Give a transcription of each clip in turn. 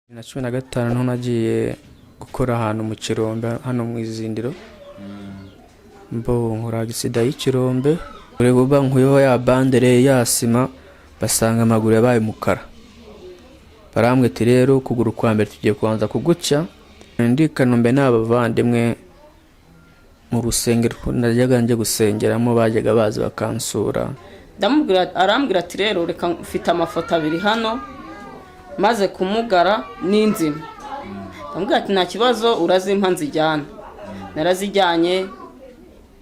na 15 nto nagiye gukora ahantu mu Kirombe hano mu izindiro mbo nkora gisida y'Ikirombe urego bankuyeho ya bandere yasima basanga amaguru yabaye mukara barambwe ati rero kuguru kwa mbere tugiye kubanza kuguca ndi Kanombe n'abavandimwe mu rusengero najyaga nje gusengeramo bajyaga bazi bakansura ndamubwira arambwira ati rero reka mfite amafoto abiri hano maze kumugara n'inzima ndamubwira ati nta kibazo urazimpa nzijyana narazijyanye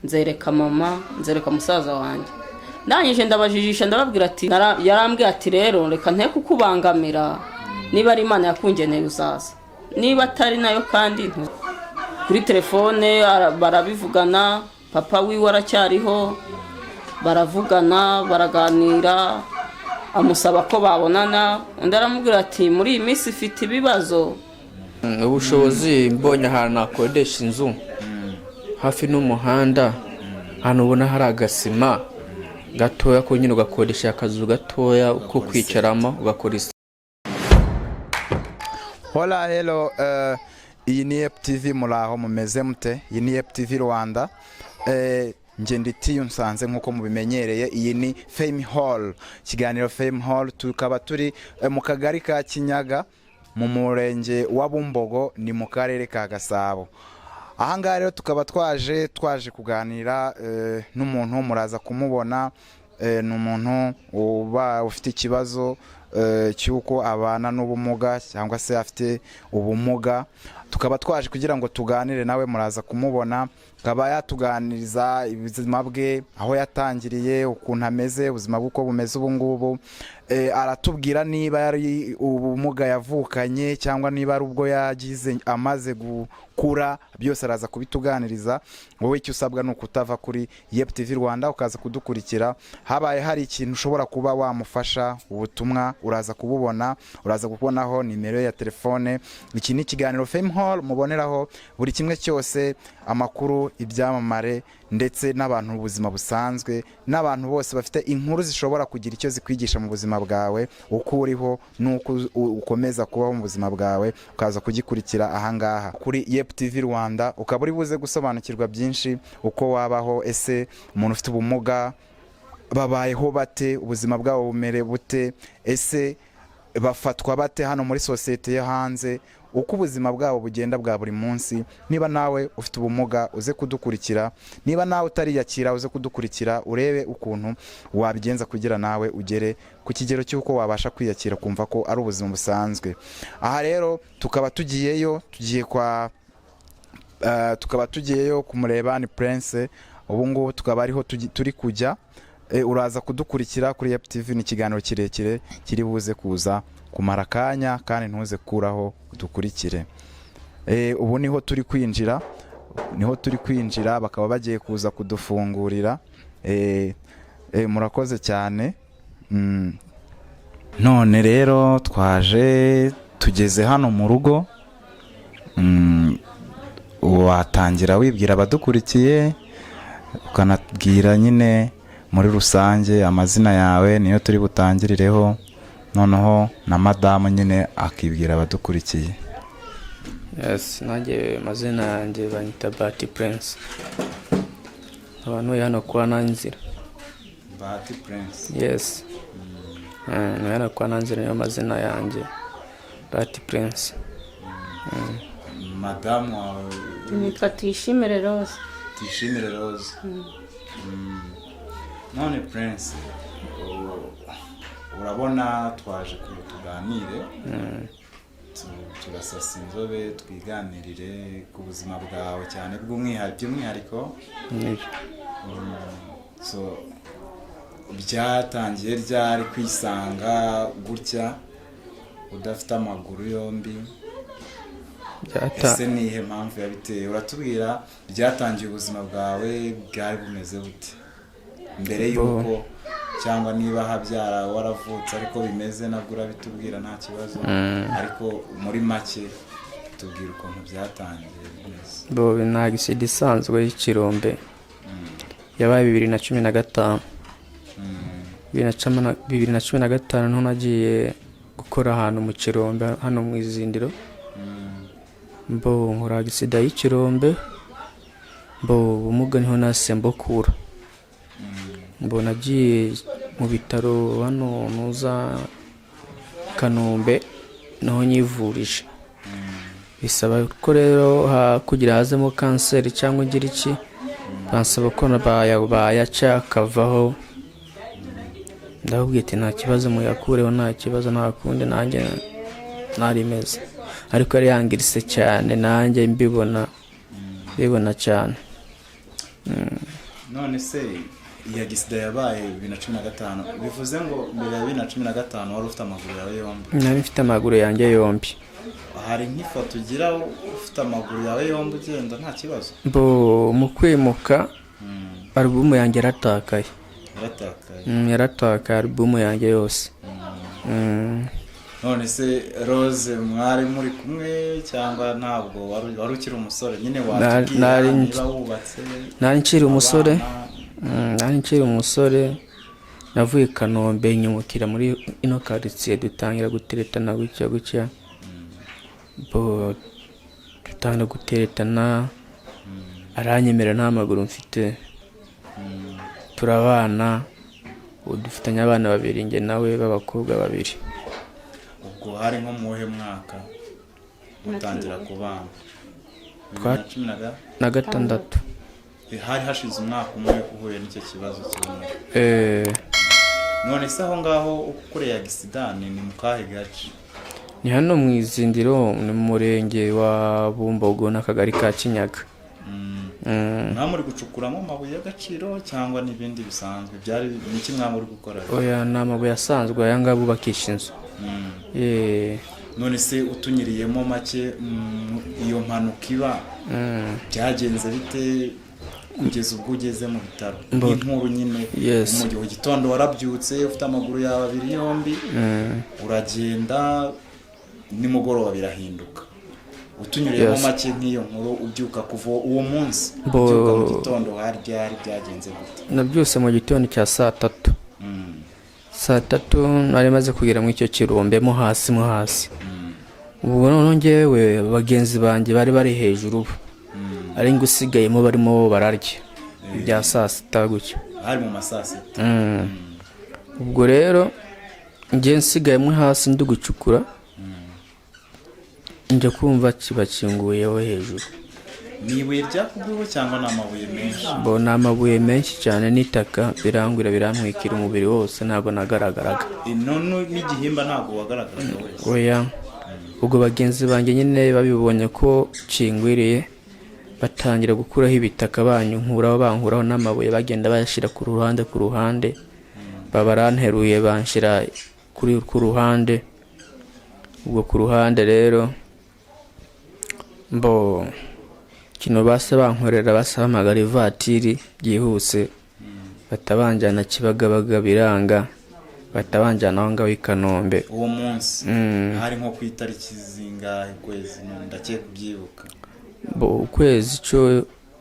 nzereka mama nzereka musaza wanjye ndangije ndabajijisha ndababwira ati yarambwira ati rero reka nte kukubangamira niba ari Imana yakungeneye uzaza niba atari nayo kandi kuri telefone barabivugana papa wiwe aracyariho baravugana baraganira amusaba ko babonana undi aramubwira ati muri iyi minsi ifite ibibazo ubushobozi mbonye ahantu nakodesha inzu hafi n'umuhanda hano ubona hari agasima gatoya ko nyine ugakodesha akazu gatoya uko kwicaramo ugakora Hola hello iyi ni TV muraho mumeze mute iyi ni TV Rwanda nje nditiye unsanze nkuko mubimenyereye iyi ni Fame Hall kiganiro Fame Hall tukaba turi mu kagari ka Kinyaga mu murenge wa Bumbogo ni mu karere ka Gasabo ahangaha rero tukaba twaje kuganira n'umuntu muraza kumubona n'umuntu uba ufite ikibazo cyuko abana n'ubumuga cyangwa se afite ubumuga tukaba twaje kugira ngo tuganire nawe muraza kumubona akaba yatuganiriza ubuzima bwe aho yatangiriye ukuntu ameze ubuzima bw'uko bumeze ubu ngubu aratubwira niba yari ubumuga yavukanye cyangwa niba ari ubwo yagize amaze gukura byose araza kubituganiriza wowe icyo usabwa ni ukutava kuri TV Rwanda ukaza kudukurikira habaye hari ikintu ushobora kuba wamufasha ubutumwa uraza kububona uraza kubonaho nimero ya telefone iki ni ikiganiro Fame Hall muboneraho buri kimwe cyose amakuru ibyamamare ndetse n'abantu ubuzima busanzwe n'abantu bose bafite inkuru zishobora kugira icyo zikwigisha mu buzima bwawe uko uriho nuko ukomeza kubaho mu buzima bwawe ukaza kugikurikira ahangaha kuri TV Rwanda ukaba uri buze gusobanukirwa byinshi uko wabaho ese umuntu ufite ubumuga babayeho bate ubuzima bwabo bumere bute ese bafatwa bate hano muri societe yo hanze uko ubuzima bwabo bugenda bwa buri munsi niba nawe ufite ubumuga uze kudukurikira niba nawe utariyakira uze kudukurikira urebe ukuntu wabigenza kugira nawe ugere ku kigero cy'uko wabasha kwiyakira kumva ko ari ubuzima busanzwe aha rero tukaba tugiyeyo kumureba ni Prince ubu ngubu tukaba ariho turi kujya uraza kudukurikira kuri TV ni ikiganiro kirekire kiri buze kuza kumara kanya kandi ntuze kuraho dukurikire ubu niho turi kwinjira bakaba bagiye kuza kudufungurira murakoze cyane none rero tugeze hano mu rugo watangira wibwira abadukurikiye ukanabwira nyine muri rusange amazina yawe niyo turi butangirireho noneho na madamu nyine akibwira abadukurikiye Yes nanjye amazina yanjye banyita BAHATI PRINCE abantu hano kwa Nanjye BAHATI PRINCE Yes hano kwa Nanjye niyo mazina yanjye BAHATI PRINCE madamu wawe nitwa Tuyishimire Rose none Prince urabona twaje tuganire turasasa inzobe twiganirire ku buzima bwawe cyane by'umwihariko so byatangiye ryari kwisanga gutya udafite amaguru yombi ese nihe mpamvu yabiteye uratubwira byatangiye ubuzima bwawe bwari bumeze bute mbere yuko cyangwa niba habyara waravutse ariko bimeze nabwo urabitubwira nta kibazo ariko muri make tubwira ukuntu byatangiye bo nta gisida isanzwe y'Ikirombe yabaye 2015 2015 nto nagiye gukora ahantu mu kirombe hano mu izindiro. Nkora agisida y'ikirombe, ubumuga niho nasembokura. Nagiye mu bitaro hano nuza Kanombe naho nyivurije. Bisaba ko rero kugira hazemo kanseri cyangwa ngira iki, bansaba ko bayaca akavaho. Ndababwiye ati nta kibazo muyakureho, nta kibazo, nta kundi nanjye narimeze. Ariko yari yangiritse cyane, nanjye mbibona cyane. None se iya gisida yabaye 2015, bivuze ngo mbere ya 2015 wari ufite amaguru yawe yombi? Nari mfite amaguru yanjye yombi. Hari nk'ifoto ugira ufite amaguru yawe yombi ugenda nta kibazo? Mu kwimuka alubumu yanjye yaratakaye. Yaratakaye alubumu yanjye yose. None se Rose mwari muri kumwe cyangwa ntabwo wari ukiri umusore? Nyine watubwira niba wubatse. Nari nkiri umusore, navuye Kanombe nyumukira muri ino quartier, dutangira guteretana gutya. Dutangira guteretana, aranyemera nta maguru mfite, turabana, dufitanye abana 2 njye nawe b'abakobwa 2. Ubwo hari nko muhe mwaka utangira kubana? 2016. Hari hashize umwaka umwe uhuye n'icyo kibazo kimwe. None se aho ngaho ukoreye agisida ni mu kahe gace? Ni hano mu izindiro, ni mu murenge wa Bumbogo n'akagari ka Kinyaga. Nta muri gucukuramo amabuye y'agaciro cyangwa n'ibindi bisanzwe? Byari niki mwamuri gukora? Oya, ni amabuye asanzwe aya ngabo bubakisha inzu. None se utunyiriyemo make iyo mpanuka iba byagenze bite kugeza ubwo ugeze mu bitaro? Inkuru nyine mu gitondo warabyutse ufite amaguru yawe 2 yombi, uragenda nimugoroba birahinduka. Utunyuriyemo make nk'iyo nkuru ubyuka kuva uwo munsi, ubyuka mu gitondo hari byagenze gute? Nabyuse mu gitondo cya saa 3. Saa 3 nari maze kugera mu icyo kirombe mo hasi. Ubwo none ngewe bagenzi banjye bari hejuru, ari ngusigayemo barimo bararya ibya saa 6 gutyo. Hari mu masaa 6. Ubwo rero ngiye nsigayemo hasi ndi gucukura, njya kumva kibakinguyeho hejuru. Ni ibuye ryakugweho cyangwa ni amabuye menshi? Ni amabuye menshi cyane n'itaka, birangwira birantwikira umubiri wose, ntabwo nagaragaraga. None n'igihimba ntabwo wagaragaraga wese? Oya. Ubwo bagenzi banjye nyine babibonye ko kingwiriye, batangira gukuraho ibitaka bankuraho n'amabuye, bagenda bayashira ku ruhande. Babaranteruye banshira ku ruhande. Ubwo ku ruhande rero kino bankorera bahamagara ivatiri byihuse, batabanjana Kibagabaga biranga, batabanjana aho ngaho i Kanombe. Uwo munsi hari nko ku itariki zingahe kwezi? Ndakeka kubyibuka.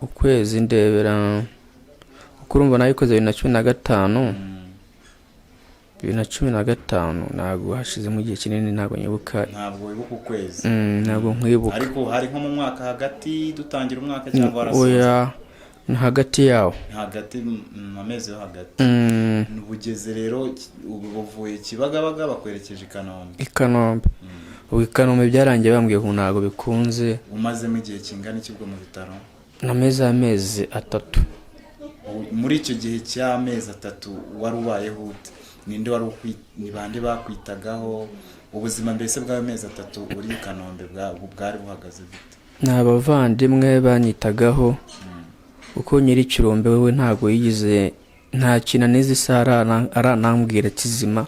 Ukwezi ndebera uko urumva nabikoze 2015. 2015 ntabwo hashize mu gihe kinini, ntabwo nyibuka. Ntabwo wibuka ukwezi? Ntabwo nkwibuka. Ariko hari nko mu mwaka hagati dutangira umwaka cyangwa warasoza? Oya, hagati yawo. Hagati mu mezi yo hagati. Ubugeze rero ubuvuye Kibagabaga bakwerekeje i Kanombe. Ubu i Kanombe byarangiye bambwiye ko ntabwo bikunze. Umazemo igihe kingana iki bwo mu bitaro? Amezi 3. Muri icyo gihe cy'amezi 3 wari ubayeho ute? Ninde ni bande bakwitagaho? Ubuzima mbese bw'amezi 3 uri i Kanombe bwari buhagaze bite? Ni abavandimwe banyitagaho, uko nyiri ikirombe wewe ntabwo yigize, nta kintu n'izi sara aranambwira kizima.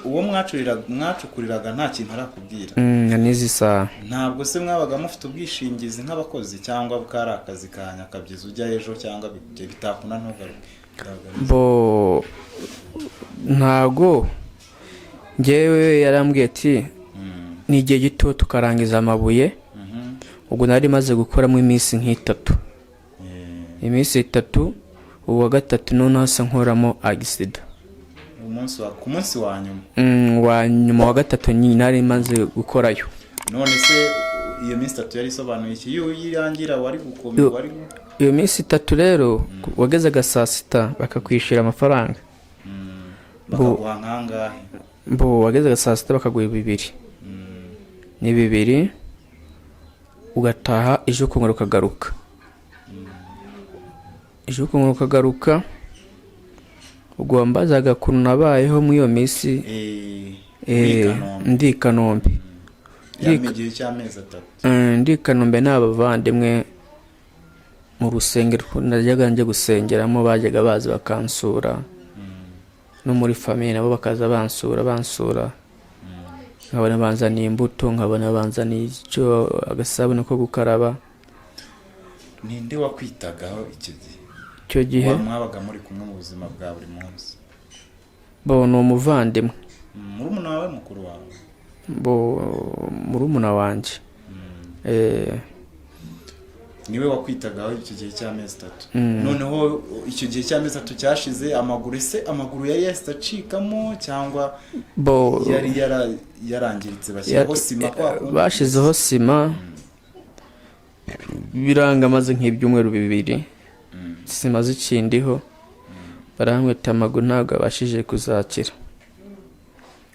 Uwo mwacukuriraga nta kintu arakubwira? N'izi sara. Ntabwo se mwabaga mufite ubwishingizi nk'abakozi cyangwa bwari akazi kanya kabyiza ujya ejo cyangwa bitakuna ntugaruke? Ntago ngewe yarambwiye ati ni igihe gito tukarangiza amabuye. Ubwo nari maze gukoramo iminsi nk'itatu. Iminsi 3, uwa gatatu none hasa nkoramo agisida. ku munsi wa nyuma wa nyuma wa gatatu nyine nari maze gukorayo. none se iyo minsi 3 yari isobanuye iki? Iyo yirangira wari gukomera wari iyo minsi 3 rero wagezaga saa 6 bakakwishira amafaranga. bakaguha nkangahe? Wagezaga saa 6 bakaguha 2 ni 2 ugataha ejo kongera ukagaruka. Ejo kongera ukagaruka ubwo wambazaga kuntu nabayeho muri iyo minsi ndi Kanombe. Yamigiye cy'amezi 3. Ndi Kanombe n'abavandimwe mu rusengero najyaga nje gusengeramo bajyaga baza bakansura. No muri famille nabo bakaza bansura. Nkabona banzaniye imbuto, nkabona banzaniye icyo agasabune ko gukaraba. Ninde wakwitagaho icyo gihe mwabaga muri kumwe mu buzima bwa buri munsi? Ni umuvandimwe. Murumuna wawe mukuru wawe? Murumuna wanjye. Niwe wakwitagaho icyo gihe cy'amezi 3. Noneho icyo gihe cy'amezi 3 cyashize amaguru yari yasacikamo cyangwa yari yarangiritse bashyiraho sima bashizeho sima biranga maze nk'ibyumweru 2 sima zikindiho baramwita amaguru ntabwo abashije kuzakira.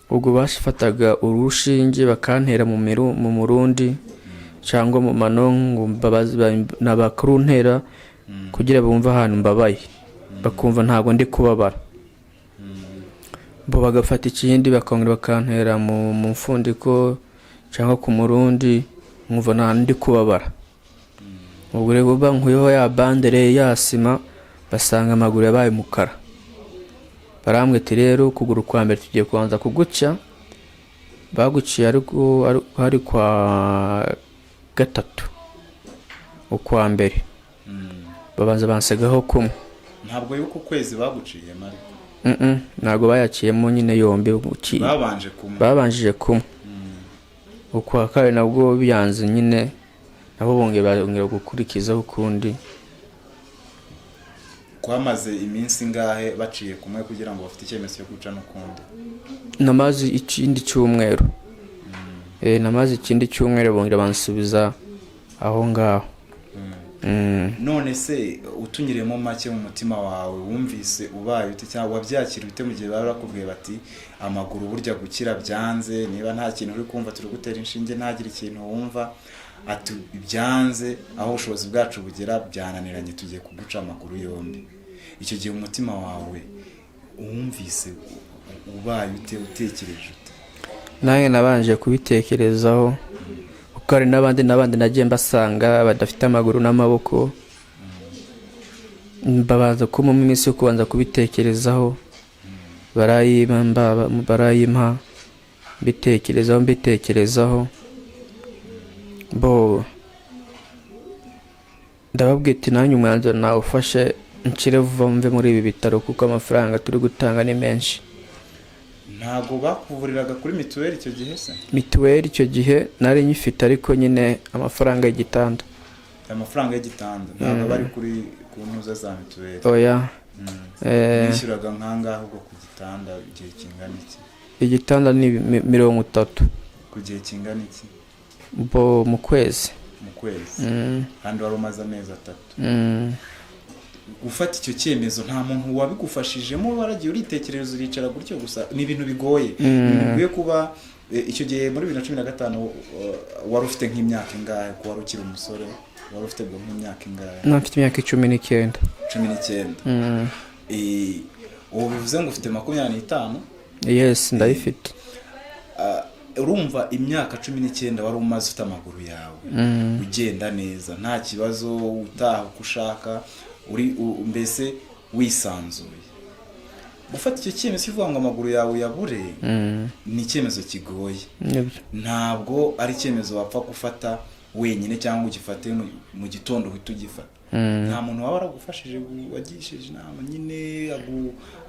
Ubwo bashifataga urushinge bakantera mu murundi cyangwa mu manongo n'abakuruntera kugira bumva ahantu mbabaye bakumva ntago ndi kubabara. Bagafata ikindi bakongera bakantera mu mfundiko cyangwa ku murundi nkumva nta ndi kubabara. Ubwo rero bankuyeho ya bandere yasima basanga amaguru yabaye mukara. Barambwete rero kuguru kwa mbere tugiye kubanza kuguca. Baguciye ariko hari kwa gatatu ukwa mbere babanza bansegaho kumwe. Ntabwo yuko kwezi baguciye mari? Ntabwo bayaciyemo nyine yombi babanjije kumwe. Ukwa kare nabwo byanze nyine nabo bongera gukurikizaho ukundi. Kwamaze iminsi ngahe baciye kumwe kugira ngo bafite icyemezo cyo guca n'ukundi? Namaze ikindi cyumweru. Namaze ikindi cyumweru bongera bansubiza aho ngaho. None se utunyiremo make mu mutima wawe wumvise ubaye ute cyangwa wabyakira ute mu gihe barakubwiye bati amaguru burya gukira byanze, niba nta kintu uri kumva turi gutera inshinge ntagire ikintu wumva ati byanze aho ubushobozi bwacu bugera byananiranye tugiye kuguca amaguru yombi? Icyo gihe umutima wawe wumvise ubaye ute utekereje ute? Nanjye nabanje kubitekerezaho kuko hari n'abandi nagiye mbasanga badafite amaguru n'amaboko. Babanza kuma mu minsi yo kubanza kubitekerezaho barayimpa mbitekerezaho ndababwira ati nanjye umwanzuro nawe ufashe nshire vuba mve muri ibi bitaro kuko amafaranga turi gutanga ni menshi. Ntago bakuvuriraga kuri mituweli icyo gihe se? Mituweli icyo gihe nari nyifite ariko nyine amafaranga y'igitanda. Amafaranga y'igitanda ntabwo bari kuri kuntuza za mituweli? Oya. Nishyuraga nkangaho ubwo ku gitanda igihe kingana iki? Igitanda ni 30. Ku gihe kingana iki? Mu kwezi. Mu kwezi. Kandi wari umaze amezi 3. Ufata icyo cyemezo nta muntu wabigufashijemo, waragiye uritekerereza uricara gutyo gusa? Ni ibintu bigoye. Bigoye kuba icyo gihe muri 2015 wari ufite nk'imyaka ingahe ko wari ukiri umusore? Wari ufite nk'imyaka ingahe? Nafite imyaka 19. 19. Ubu bivuze ngo ufite 25? Yes, ndayifite. Urumva imyaka 19 wari umaze ufite amaguru yawe ugenda neza nta kibazo utaha kushaka uri mbese wisanzuye. Gufata icyo cyemezo kivuga ngo amaguru yawe yabure ni icyemezo kigoye. Ntabwo ari icyemezo wapfa gufata wenyine cyangwa ugifate mu gitondo uhita ugifata. Nta muntu waba aragufashije wagishije inama nyine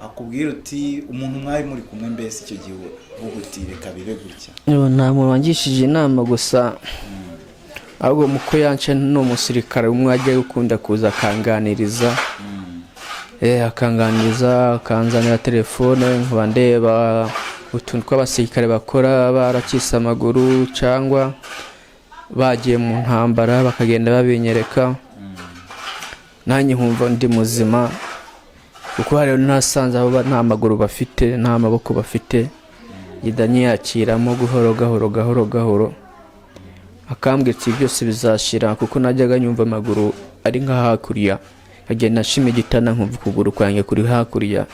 akubwira uti umuntu mwari muri kumwe mbese icyo gihe uvuga uti reka bibe gutya? Nta muntu wangishije inama gusa ahubwo muko yance no musirikare umwe ajya gukunda kuza kanganiriza akanganiriza akanzanira telefone nkaba ndeba utuntu tw'abasirikare bakora barakise amaguru cyangwa bagiye mu ntambara bakagenda babinyereka nanjye nkumva ndi muzima kuko hari nasanze abo nta maguru bafite nta maboko bafite nyiyakiramo gahoro akambwira ati byose bizashira kuko najyaga nyumva amaguru ari nka hakurya agenda nshima igitana nkumva ukuguru kwanjye kuri hakurya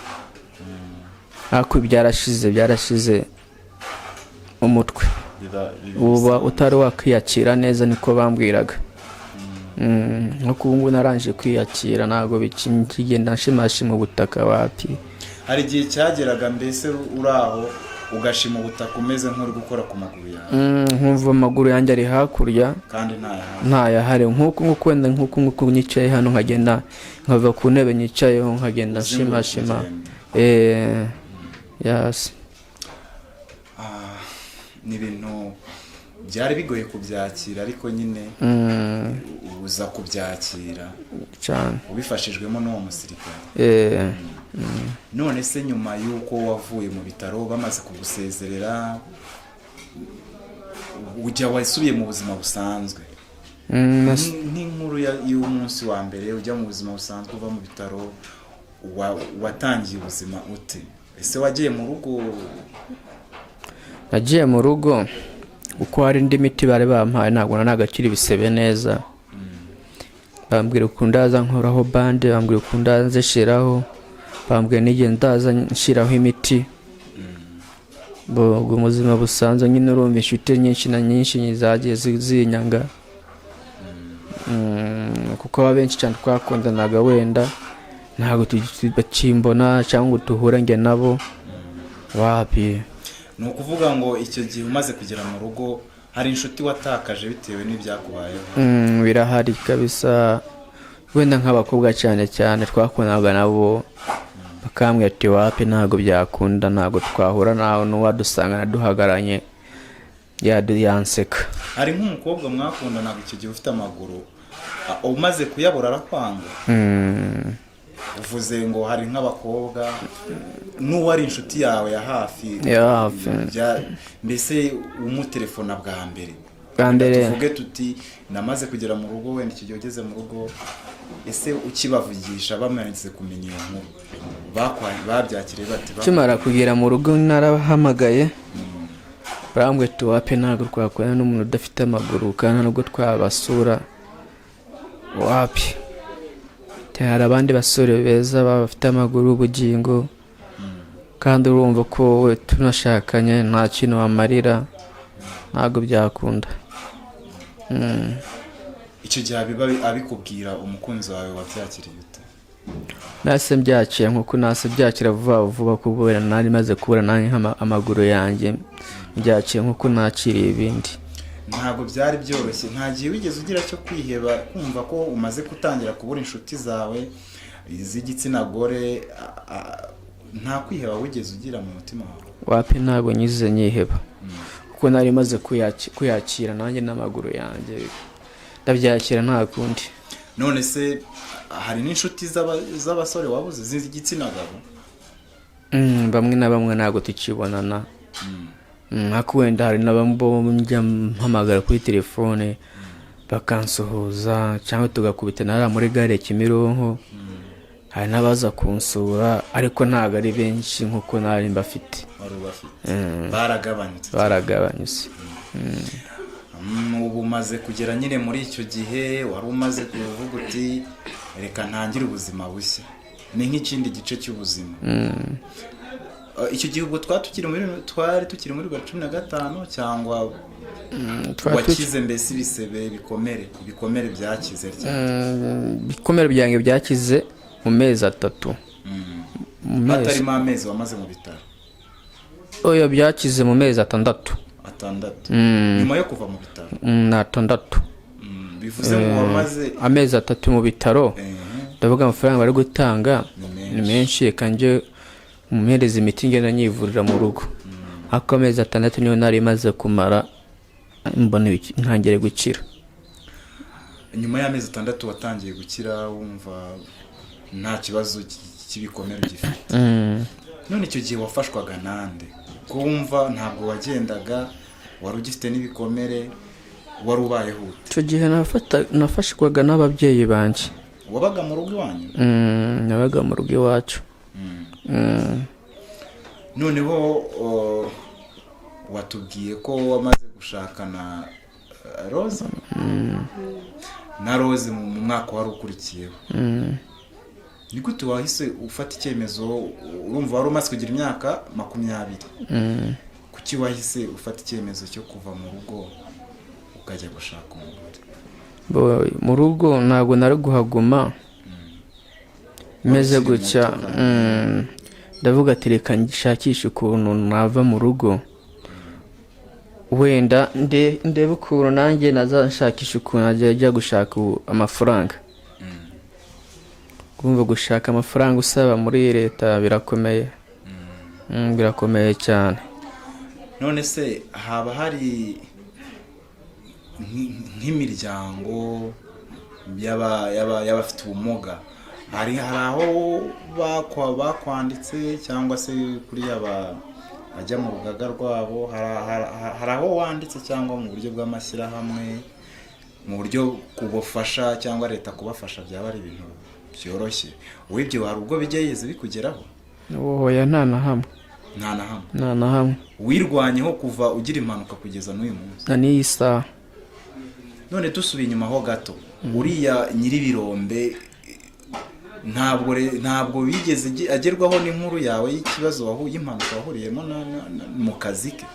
byarashize umutwe uba utari wakwiyakira neza niko bambwiraga nkuko ubu ngubu narangije kwiyakira ntabwo bikigenda nshimashima ubutaka wapi. Hari igihe cyageraga mbese uraho ugashima ubutaka umeze nk'uri gukora ku maguru yawe nkumva amaguru yanjye ari hakurya kandi ntayahari nk'uko wenda nk'uko nyicaye hano nkagenda nkava ku ntebe nyicayeho nkagenda nshimashima yes. Ni ibintu byari bigoye kubyakira ariko nyine uza kubyakira cyane ubifashijwemo n'uwo musirikare. None se nyuma y'uko wavuye mu bitaro bamaze kugusezerera ujya wasubiye mu buzima busanzwe nk'inkuru y'umunsi wa mbere ujya mu buzima busanzwe uva mu bitaro watangiye ubuzima ute? Ese wagiye mu rugo? Nagiye mu rugo uko hari indi miti bari bampaye ntabwo nagakira ibisebe neza bambwira ukundaza nkoraho bande bambwira ukundaza nshiraho bambwira n'igihe ndaza nshiraho imiti bo ubuzima busanzwe nyine urumva inshuti nyinshi zagiye zinyanga kuko abenshi cyane twakundanaga wenda ntabwo tukimbona cyangwa tuhura njye nabo wapi. Ni ukuvuga ngo icyo gihe umaze kugera mu rugo hari inshuti watakaje bitewe n'ibyakubayeho? Birahari kabisa wenda nk'abakobwa cyane twakundanaga nabo bakambwira ati wapi ntabwo byakunda ntabwo twahura nawe n'uwadusangana duhagaranye yanseka. Hari nk'umukobwa mwakundanaga icyo gihe ufite amaguru umaze kuyabura arakwanga? Uvuze ngo hari nk'abakobwa n'uwari inshuti yawe ya hafi mbese umutelefona bwa mbere tuvuge tuti namaze kugera mu rugo wenda icyo gihe ugeze mu rugo ese ukibavugisha bamaze kumenya iyo nkuru babyakiriye bati? Kimara kugera mu rugo narahamagaye barambwira ati wapi ntabwo twakorana n'umuntu udafite amaguru kandi nubwo twabasura wapi. Hari abandi basore beza bafite amaguru ubugingo kandi urumva ko we tunashakanye nta kintu wamarira ntabwo byakunda. Icyo gihe abikubwira umukunzi wawe wabyakiriye ute? Nase byakira nkuko nase byakira vuba kubera nari maze kubura nanjye amaguru yanjye byakira nkuko nakiriye ibindi. Ntabwo byari byoroshye? Nta gihe wigeze ugira cyo kwiheba kumva ko umaze gutangira kubura inshuti zawe z'igitsina gore? Nta kwiheba wigeze ugira mu mutima wawe? Wapi ntabwo nyize nyiheba kuko nari maze kuyakira nanjye n'amaguru yanjye ndabyakira nta kundi. None se hari n'inshuti z'abasore wabuze z'igitsina gabo? Bamwe na bamwe ntabwo tukibonana nko wenda hari n'abambo njya mpamagara kuri telefone bakansuhuza cyangwa tugakubita nara muri gare Kimironko hari n'abaza kunsura ariko ntabwo ari benshi nkuko nari mbafite. baragabanyutse. Ubu umaze kugera nyine muri icyo gihe wari umaze kuvuga uti reka ntangire ubuzima bushya, ni nk'ikindi gice cy'ubuzima. Icyo gihe ubwo twari tukiri muri 15 cyangwa wakize mbese ibisebe ibikomere byakize cyane? Ibikomere byanjye byakize mu mezi 3. Atarimo amezi wamaze mu bitaro? Oya byakize mu mezi 6. Nyuma yo kuva mu bitaro? Na 6. Bivuze ngo wamaze amezi 3 mu bitaro. Ndavuga amafaranga bari gutanga ni menshi kanje umuhereza imiti ngenda nyivurira mu rugo. Ako amezi 6 niyo nari maze kumara mbona ntangire gukira. Nyuma y'amezi 6 watangiye gukira wumva nta kibazo cy'ibikomere ugifite. None icyo gihe wafashwaga nande? Ko wumva ntabwo wagendaga, wari ugifite n'ibikomere, wari ubayeho ute? icyo gihe nafashwaga n'ababyeyi banjye. Wabaga mu rugo iwanyu? Nabaga mu rugo iwacu. Noneho watubwiye ko wamaze gushakana Rose na Rose mu mwaka wari ukurikiyeho. Ni gute wahise ufata icyemezo? Urumva wari umaze kugira imyaka 20. Kuki wahise ufata icyemezo cyo kuva mu rugo ukajya gushaka umugore? Mu rugo ntabwo nari guhaguma meze gutya. Ndavuga ati reka nshakishe ukuntu nava mu rugo, wenda ndebe ukuntu nanjye nazashakisha ukuntu najya gushaka amafaranga. Kumva gushaka amafaranga usaba muri leta birakomeye. Birakomeye cyane. None se haba hari nk'imiryango y'abafite ubumuga, hari aho bakwanditse cyangwa se kuri bajya mu rugaga rwabo, hari aho wanditse cyangwa mu buryo bw'amashyirahamwe, mu buryo kubafasha cyangwa leta kubafasha byaba ari ibintu byoroshye? Wibyo hari ubwo bigeze bikugeraho? Oya, nta na hamwe. Nta na hamwe. Wirwanyeho kuva ugira impanuka kugeza n'uyu munsi? Na n'iyi saha. None dusubiye inyuma ho gato, uriya nyiribirombe ntabwo bigeze agerwaho n'inkuru yawe y'ikibazo y'impanuka wahuriyemo mu kazi ke?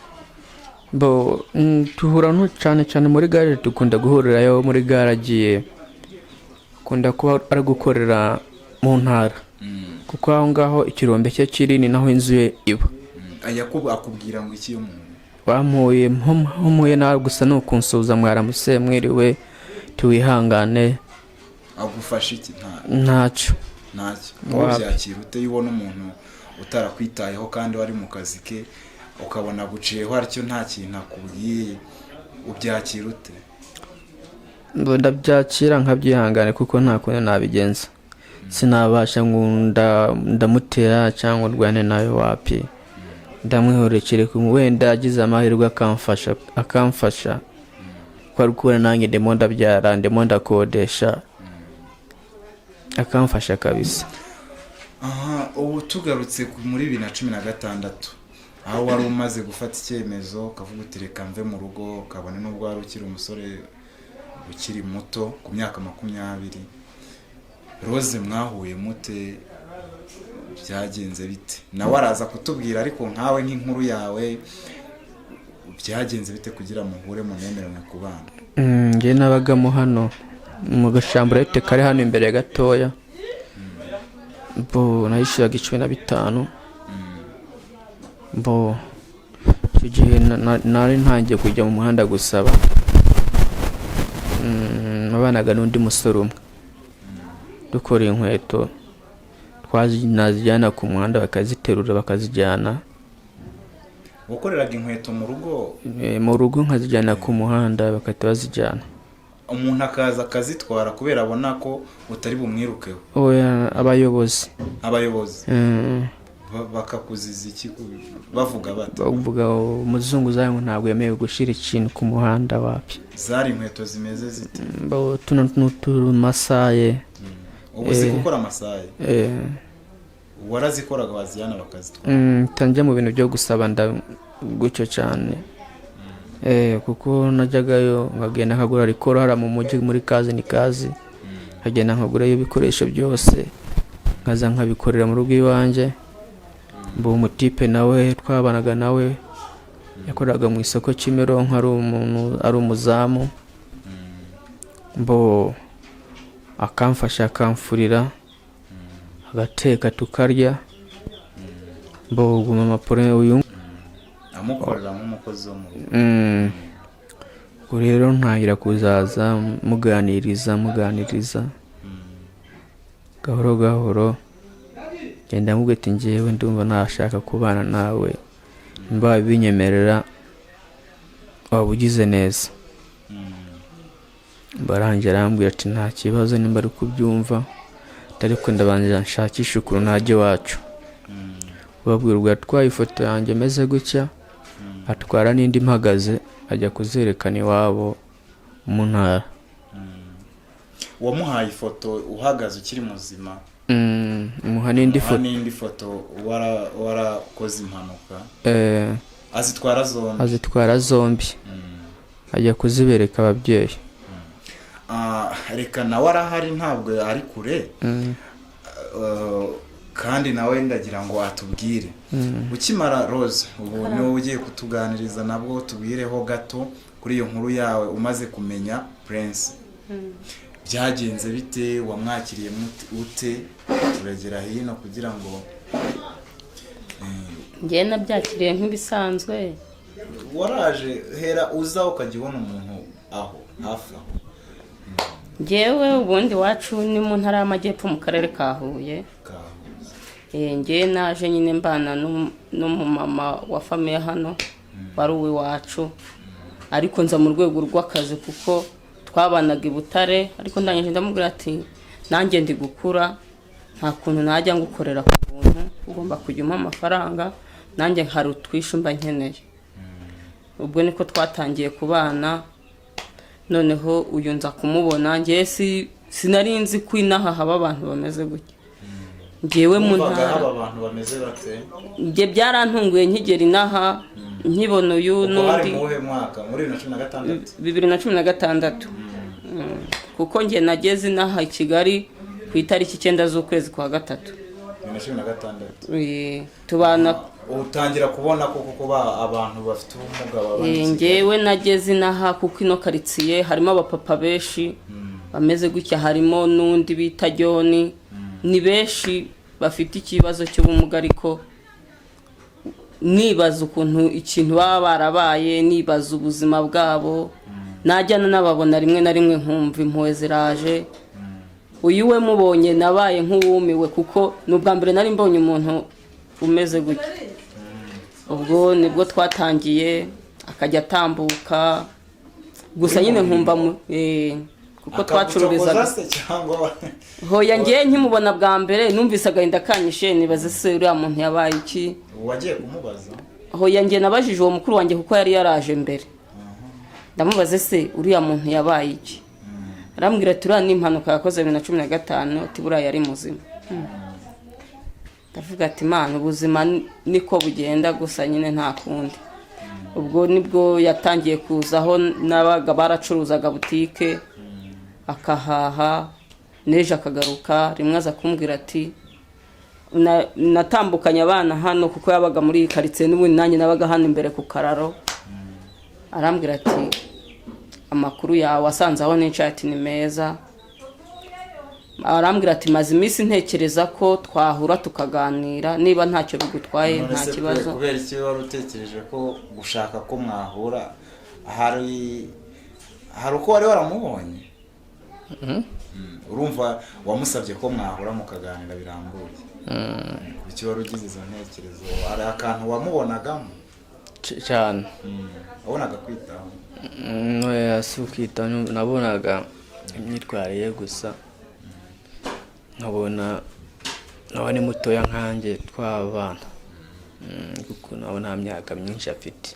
Tuhura cyane muri gare, dukunda guhurirayo muri gare. Agiye akunda kuba ari gukorera mu ntara, kuko aho ngaho ikirombe cye kiri ni naho inzu ye iba. Akubwira ngo iki y'umuntu? Wamuye nawe gusa ni ukunsuhuza, mwaramutse, mwiriwe, tuwihangane. Agufasha iki? Ntacyo. Wabyakira ute iyo ubona umuntu utarakwitayeho kandi wari mu kazi ke, ukabona guciyeho aricyo nta kintu akubwiye, ubyakira ute? Ndabyakira nkabyihangane, kuko nta kuntu nabigenza. Sinabasha ngo ndamutera cyangwa ndwane nawe, wapi. Ndamwihorekere ku wenda agize amahirwe akamfasha. Kwari kubona nanjye ndimo ndabyara, ndimo ndakodesha, akamfasha kabisa. Ubu tugarutse muri 2016, aho wari umaze gufata icyemezo ukavuga uti reka mve mu rugo, ukabona n'ubwo wari ukiri umusore ukiri muto ku myaka 20. Rose mwahuye mute? Byagenze bite? Nawe araza kutubwira, ariko nkawe nk'inkuru yawe byagenze bite kugira muhure munemerane kubana? Nge nabagamo hano mu gashamburete kari hano imbere gatoya. Nayishyuraga 15. Icyo gihe nari ntangiye kujya mu muhanda gusaba. Nabanaga n'undi musore umwe, dukora inkweto, twazijyana ku muhanda bakaziterura bakazijyana. Wakoreraga inkweto mu rugo? Mu rugo nkazijyana ku muhanda bakahita bazijyana. Umuntu akaza akazitwara kubera abona ko utari bumwirukeho? Oya, abayobozi. Bakakuziza iki? Bavuga bate? Bavuga umuzungu zayo ntabwo yemewe gushira ikintu ku muhanda, wapi. Zari inkweto zimeze zite? Tuno masaye. Ubu uzi gukora amasaye? Warazikoraga wazijyana bakazitwara? Tanjya mu bintu byo gusaba gutyo cyane. Kuko najyagayo nkagenda nkagura rikoro hara mu mujyi muri kazi ni kazi. Nkagenda nkagurayo ibikoresho byose, nkaza nkabikorera mu rugo iwanjye. Umutipe nawe twabanaga nawe yakoraga mu isoko Kimironko, ari umuzamu. Akamfasha, akamfurira, agateka tukarya. Guma amapure uyu amukorera nk'umukozi wo mu rugo. Rero ntangira kuzaza muganiriza gahoro gahoro. Genda mubwira ati njyewe ndumva nashaka kubana nawe, mba binyemerera waba ugize neza. Barangira arambwira ati nta kibazo, nimba ari kubyumva ariko ndabanza nshakisha ukuntu najya iwacu babwirwa atwaye ifoto yanjye meze gutya atwara n'indi mpagaze ajya kuzerekana iwabo mu ntara. wamuhaye ifoto uhagaze ukiri muzima? muha n'indi foto warakoze impanuka? azitwara zombi ajya kuzibereka ababyeyi. reka nawe arahari ntabwo ari kure, kandi nawe ndagira ngo atubwire ukimara Rose ubu niwe ugiye kutuganiriza nabwo tubwireho gato kuri iyo nkuru yawe umaze kumenya Prince. byagenze bite? wamwakiriye ute? uragera hino kugira ngo njye nabyakiriye nk'ibisanzwe. waraje hera uza ukajya ubona umuntu aho hafi aho? njyewe ubundi wacu ni mu ntara y'Amajyepfo mu karere ka Huye. njye naje nyine mbana n'umumama wa famiye hano wari uw'iwacu, ariko nza mu rwego rw'akazi kuko twabanaga i Butare, ariko ndangije ndamubwira ati nanjye ndi gukura, nta kuntu najya ngukorera ku buntu, ugomba kujya umpa amafaranga, nanjye hari utwishe mba nkeneye. ubwo niko twatangiye kubana. noneho uyu nza kumubona, njye sinari nzi ko inaha haba abantu bameze gutya. njyewe mu ntara abantu bameze bate? njye byarantunguye nkigera inaha nkibona uyu n'undi. muri mwaka muri 2016 kuko njye nageze inaha i Kigali ku itariki 9 z'ukwezi kwa gatatu 2016. tubana utangira kubona kuko abantu bafite ubumuga babana. njyewe nageze inaha kuko ino karitsiye harimo abapapa benshi bameze gutya, harimo n'undi bita John. ni benshi bafite ikibazo cy'ubumuga, ariko nibaza ukuntu ikintu baba barabaye, nibaza ubuzima bwabo, najyana n'ababona rimwe na rimwe nkumva impuhwe ziraje. uyu we mubonye nabaye nk'uwumiwe kuko n'ubwa mbere nari mbonye umuntu umeze gutya. ubwo nibwo twatangiye akajya atambuka gusa nyine nkumva kuko twacururizaga. hoya ngiye nkimubona bwa mbere numvise agahinda kanyishe, nibaze se uriya muntu yabaye iki. wagiye kumubaza? hoya ngiye nabajije uwo mukuru wanjye kuko yari yaraje mbere, ndamubaze se uriya muntu yabaye iki. arambwira ati uriya ni impanuka yakoze 2015, ati buriya yari muzima. ndavuga ati mana, ubuzima niko bugenda gusa nyine nta kundi. ubwo nibwo yatangiye kuzaho n'abaga baracuruzaga butike akahaha, neje akagaruka rimwe aza kumbwira ati natambukanye abana hano kuko yabaga muri iyi karitsiye, n'ubundi nanjye nabaga hano imbere ku kararo. arambwira ati amakuru yawe asanze aho nicaye ati ni meza. arambwira ati maze iminsi ntekereza ko twahura tukaganira, niba ntacyo bigutwaye nta kibazo. kubera iki wari utekereje ko gushaka ko mwahura? hari uko wari waramubonye? urumva wamusabye ko mwahura mukaganira birambuye? kuki wari ugize izo ntekerezo? hari akantu wamubonagamo cyane? wabonaga kwitaho? si ukwitaho, nabonaga imyitwarire gusa, nkabona nawe ni mutoya nkanjye twabana, kuko nawe nta myaka myinshi afite.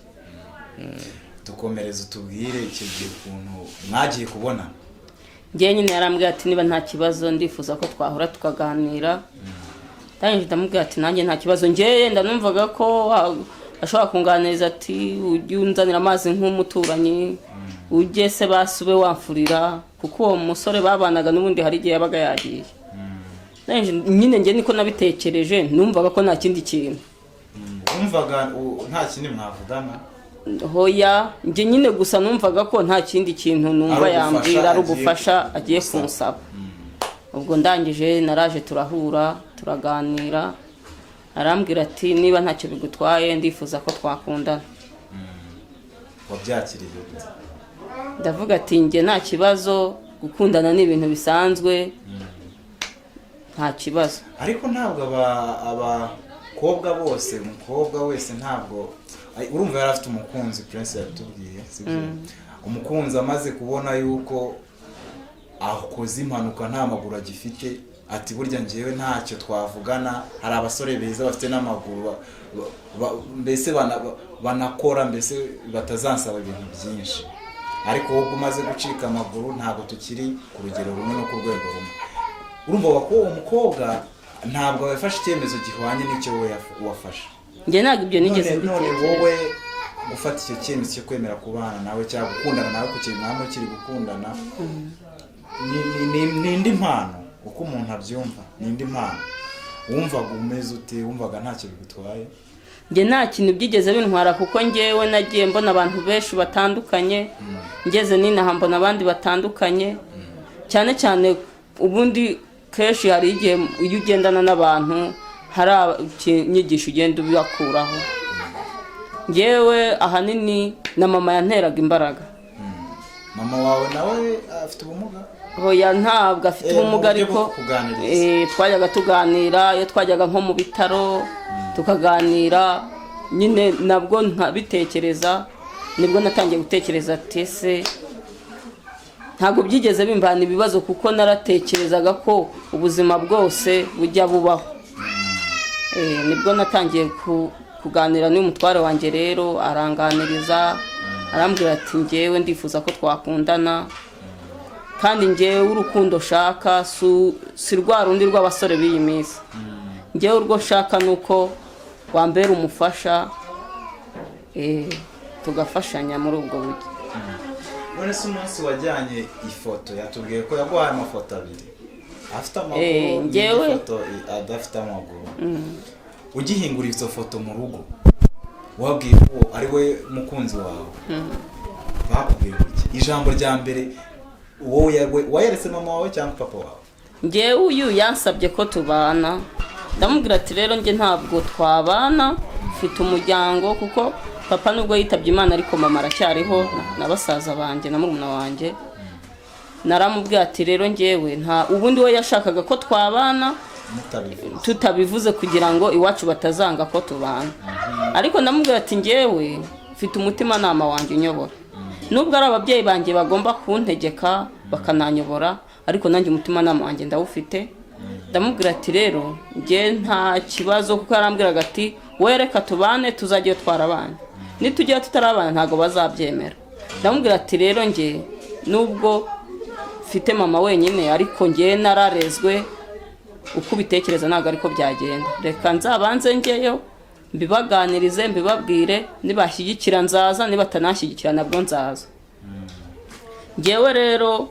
dukomereza utubwire icyo gihe ukuntu mwagiye kubona. njye nyine yarambwira ati niba nta kibazo ndifuza ko twahura tukaganira. ndangije ndamubwira ati nanjye nta kibazo. njye yenda numvaga ko ashobora kunganiriza ati ujye unzanira amazi nk'umuturanyi, ujye se basube wamfurira, kuko uwo musore babanaga n'ubundi hari igihe yabaga yagiye. nyine njye niko nabitekereje, numvaga ko nta kindi kintu. wumvaga nta kindi mwavugana? hoya njye nyine gusa numvaga ko nta kindi kintu numva yambwira ari ubufasha agiye kumusaba. ubwo ndangije naraje turahura turaganira, arambwira ati niba ntacyo bigutwaye ndifuza ko twakundana. wabyakiriye gute? ndavuga ati njye nta kibazo, gukundana ni ibintu bisanzwe, nta kibazo. ariko ntabwo abakobwa bose, umukobwa wese ntabwo urumva yari afite umukunzi. Prince yatubwiye sibyo? umukunzi amaze kubona yuko akoze impanuka nta maguru agifite, ati burya njyewe ntacyo twavugana, hari abasore beza bafite n'amaguru mbese banakora mbese batazansaba ibintu byinshi, ariko wowe umaze gucika amaguru ntabwo tukiri ku rugero rumwe no ku rwego rumwe. Urumva ko uwo mukobwa ntabwo yafashe icyemezo gihwanye n'icyo wowe wafashe. Njye ntabwo ibyo nigeze none wowe gufata icyo cyemezo cyo kwemera kubana nawe cyangwa gukundana nawe ku kintu namwe kiri gukundana ni indi mpano, uko umuntu abyumva ni indi mpano. Wumvaga umeze ute? Wumvaga ntacyo bigutwaye? Njye nta kintu byigeze bintwara, kuko njyewe nagiye mbona abantu benshi batandukanye, ngeze n'inaha mbona abandi batandukanye, cyane cyane ubundi kenshi hari igihe iyo ugendana n'abantu hari inyigisho ugenda ubakuraho. Njyewe ahanini na mama yanteraga imbaraga. Mama wawe nawe afite ubumuga? Hoya ntabwo afite ubumuga, ariko twajyaga tuganira iyo twajyaga nko mu bitaro tukaganira nyine, nabwo nkabitekereza, nibwo natangiye gutekereza ati ese ntabwo byigeze bimbana ibibazo, kuko naratekerezaga ko ubuzima bwose bujya bubaho. Nibwo natangiye kuganira n'umutware wanjye, rero aranganiriza arambwira ati njyewe ndifuza ko twakundana, kandi njyewe urukundo shaka si rwa rundi rw'abasore b'iyi minsi. Njyewe urwo shaka nuko wambera umufasha, tugafashanya muri ubwo buryo. None se umunsi wajyanye ifoto yatubwiye ko yaguhaye amafoto abiri, afite amaguru n'ifoto adafite amaguru. Ugihingura izo foto mu rugo wabwiye ko ari we mukunzi wawe, bakubwiye iki? Ijambo rya mbere wowe wayeretse mama wawe cyangwa papa wawe? Njyewe uyu yansabye ko tubana, ndamubwira ati rero njye ntabwo twabana, mfite umuryango, kuko papa nubwo yitabye Imana ariko mama aracyariho na basaza banjye na murumuna wanjye. Naramubwira ati rero njyewe ubundi we yashakaga ko twabana tutabivuze kugira ngo iwacu batazanga ko tubana, ariko ndamubwira ati njyewe mfite umutima nama wanjye unyobora, nubwo ari ababyeyi banjye bagomba kuntegeka bakananyobora, ariko nanjye umutima nama wanjye ndawufite. Ndamubwira ati rero njye nta kibazo, kuko yarambwiraga ati wereka tubane tuzagiye twarabana, nitujya tutarabana ntago bazabyemera. Ndamubwira ati rero njye nubwo mfite mama wenyine, ariko njye nararezwe, uko ubitekereza ntabwo ariko byagenda, reka nzabanze njyeyo mbibaganirize mbibabwire, nibashyigikira nzaza, nibatanashyigikira nabwo nzaza. Njyewe rero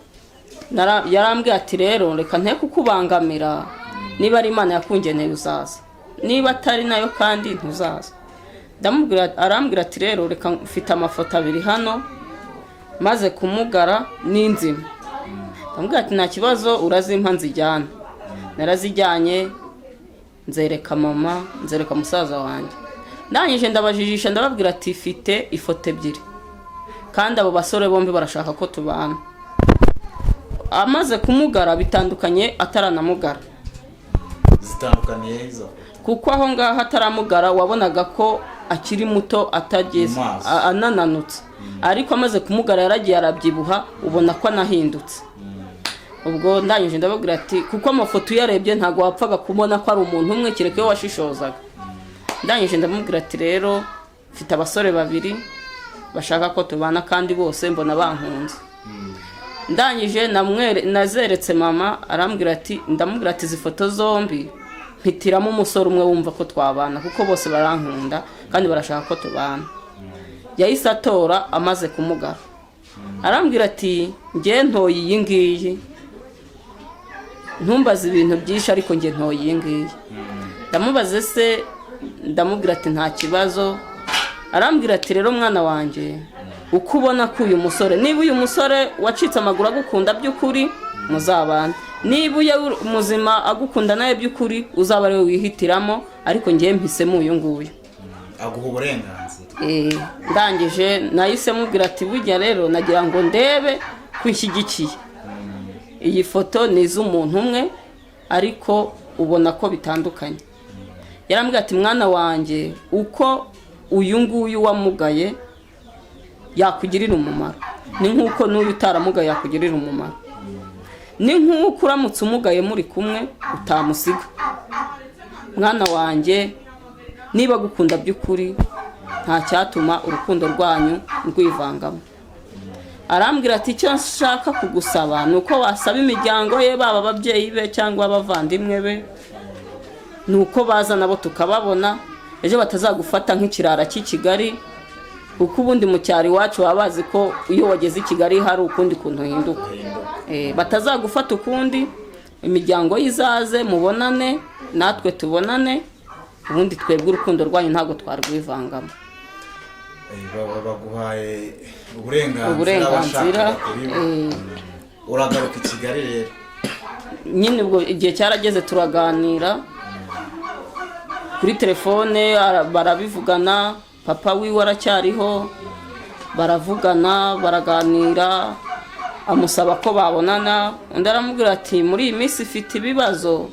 yarambwiye ati rero reka nte kukubangamira, niba ari Imana yakungeneye uzaza, niba atari nayo kandi ntuzaza. Arambwira ati rero reka mfite amafoto abiri hano, maze kumugara n'inzima. Ndamubwira ati nta kibazo urazimpa nzijyana. Narazijyanye, nzereka mama, nzereka musaza wanjye. Ndangije ndabajijisha ndababwira ati ifite ifoto ebyiri, kandi abo basore bombi barashaka ko tubana. Amaze kumugara bitandukanye ataranamugara. Zitandukaniye izo? Kuko aho ngaho ataramugara wabonaga ko akiri muto, atageze anananutse, ariko amaze kumugara yaragiye arabyibuha, ubona ko anahindutse. Ubwo ndangije ndababwira ati kuko amafoto uyarebye ntago wapfaga kubona ko ari umuntu umwe, kereka iyo washishozaga. Ndangije ndamubwira ati rero mfite abasore babiri bashaka ko tubana, kandi bose mbona bankunze. Ndangije nazeretse mama, arambwira ati ndamubwira ati izi foto zombi mpitiramo umusore umwe wumva ko twabana, kuko bose barankunda kandi barashaka ko tubana. Yahise atora amaze kumugara, arambwira ati njye ntoye iyi ngiyi, ntumbaze ibintu byinshi ariko njye ntoye iyi ngiyi. Ndamubaze se, ndamubwira ati nta kibazo. Arambwira ati rero mwana wanjye, uko ubona ko uyu musore, niba uyu musore wacitse amaguru agukunda by'ukuri muzabana, niba uyu muzima agukunda nawe by'ukuri uzaba ari we wihitiramo, ariko njye mpisemo uyu nguyu. Aguha uburenganzira. Ndangije nahise mubwira ati burya rero nagira ngo ndebe kwishyigikiye. Iyi foto ni iz'umuntu umwe, ariko ubona ko bitandukanye. Yarambwira ati mwana wanjye, uko uyu nguyu wamugaye yakugirira umumaro, ni nk'uko n'uyu utaramugaye yakugirira umumaro. ni nk'uko uramutse umugaye muri kumwe utamusiga. Mwana wanjye niba gukunda by'ukuri nta cyatuma urukundo rwanyu rwivangamo. Arambwira ati icyo nshaka kugusaba ni uko wasaba imiryango ye, baba ababyeyi be cyangwa abavandimwe be, ni uko baza nabo tukababona, ejo batazagufata nk'ikirara cy'i Kigali, kuko ubundi mu cyaro iwacu baba bazi ko iyo wageze i Kigali hari ukundi kuntu hinduka. Batazagufata ukundi, imiryango yizaze mubonane natwe tubonane, ubundi twebwe urukundo rwanyu ntabwo twarwivangamo. baguhaye uburenganzira uragaruka i Kigali rero. Nyine ubwo igihe cyarageze turaganira kuri telefone, barabivugana, papa wiwe aracyariho, baravugana baraganira, amusaba ko babonana. Undi aramubwira ati muri iyi minsi ifite ibibazo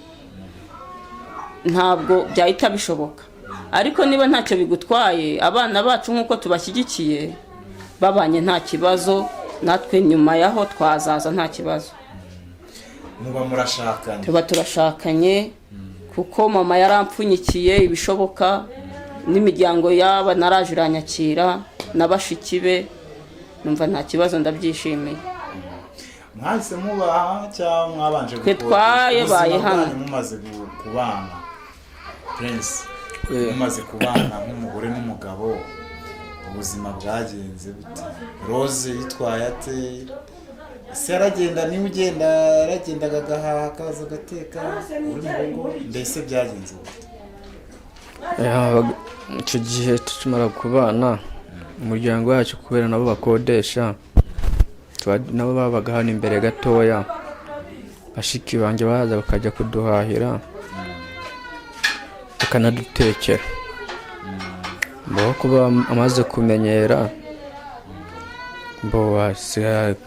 ntabwo byahita bishoboka, ariko niba ntacyo bigutwaye abana bacu nk'uko tubashyigikiye babanye nta kibazo, natwe nyuma yaho twazaza nta kibazo. Muba murashakanye? Tuba turashakanye kuko mama yarampfunyikiye ibishoboka, n'imiryango yaba naraje iranyakira n'abashiki be, numva nta kibazo, ndabyishimiye. Mwahise mubaha cyangwa mwabanje twe twayebaye hano mumaze kubana? Prince, mumaze kubana nk'umugore n'umugabo, ubuzima bwagenze bute? Rose yitwaye ate? Se aragenda, niba ugenda yaragendaga agahaha akaza agateka uri mu rugo, mbese byagenze bute? Icyo gihe tukimara kubana umuryango wacu, kubera nabo bakodesha, nabo babaga hano imbere gatoya, bashiki banjye baza bakajya kuduhahira bakanadutekera. Mbo kuba amaze kumenyera, mbo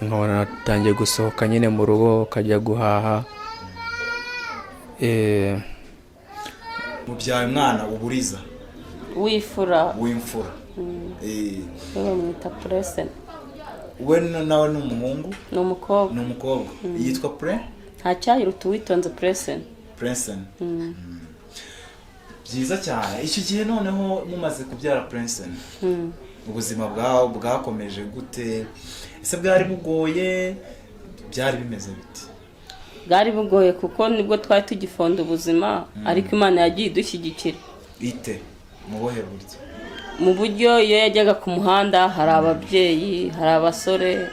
nkabona natangiye gusohoka nyine mu rugo kajya guhaha. Mubyaye umwana uburiza w'imfura. Bamwita Prince. We nawe ni umuhungu? Ni umukobwa. Ni umukobwa. Yitwa nta cyayiruta uwitonze Prince. Byiza cyane. Icyo gihe noneho mumaze kubyara Prince, ubuzima bwawe bwakomeje gute? Ese bwari bugoye? Byari bimeze bite? Bwari bugoye kuko nibwo twari tugifonda ubuzima, ariko Imana yagiye idushyigikira. Ite mu buhe buryo? Mu buryo iyo yajyaga ku muhanda hari ababyeyi, hari abasore,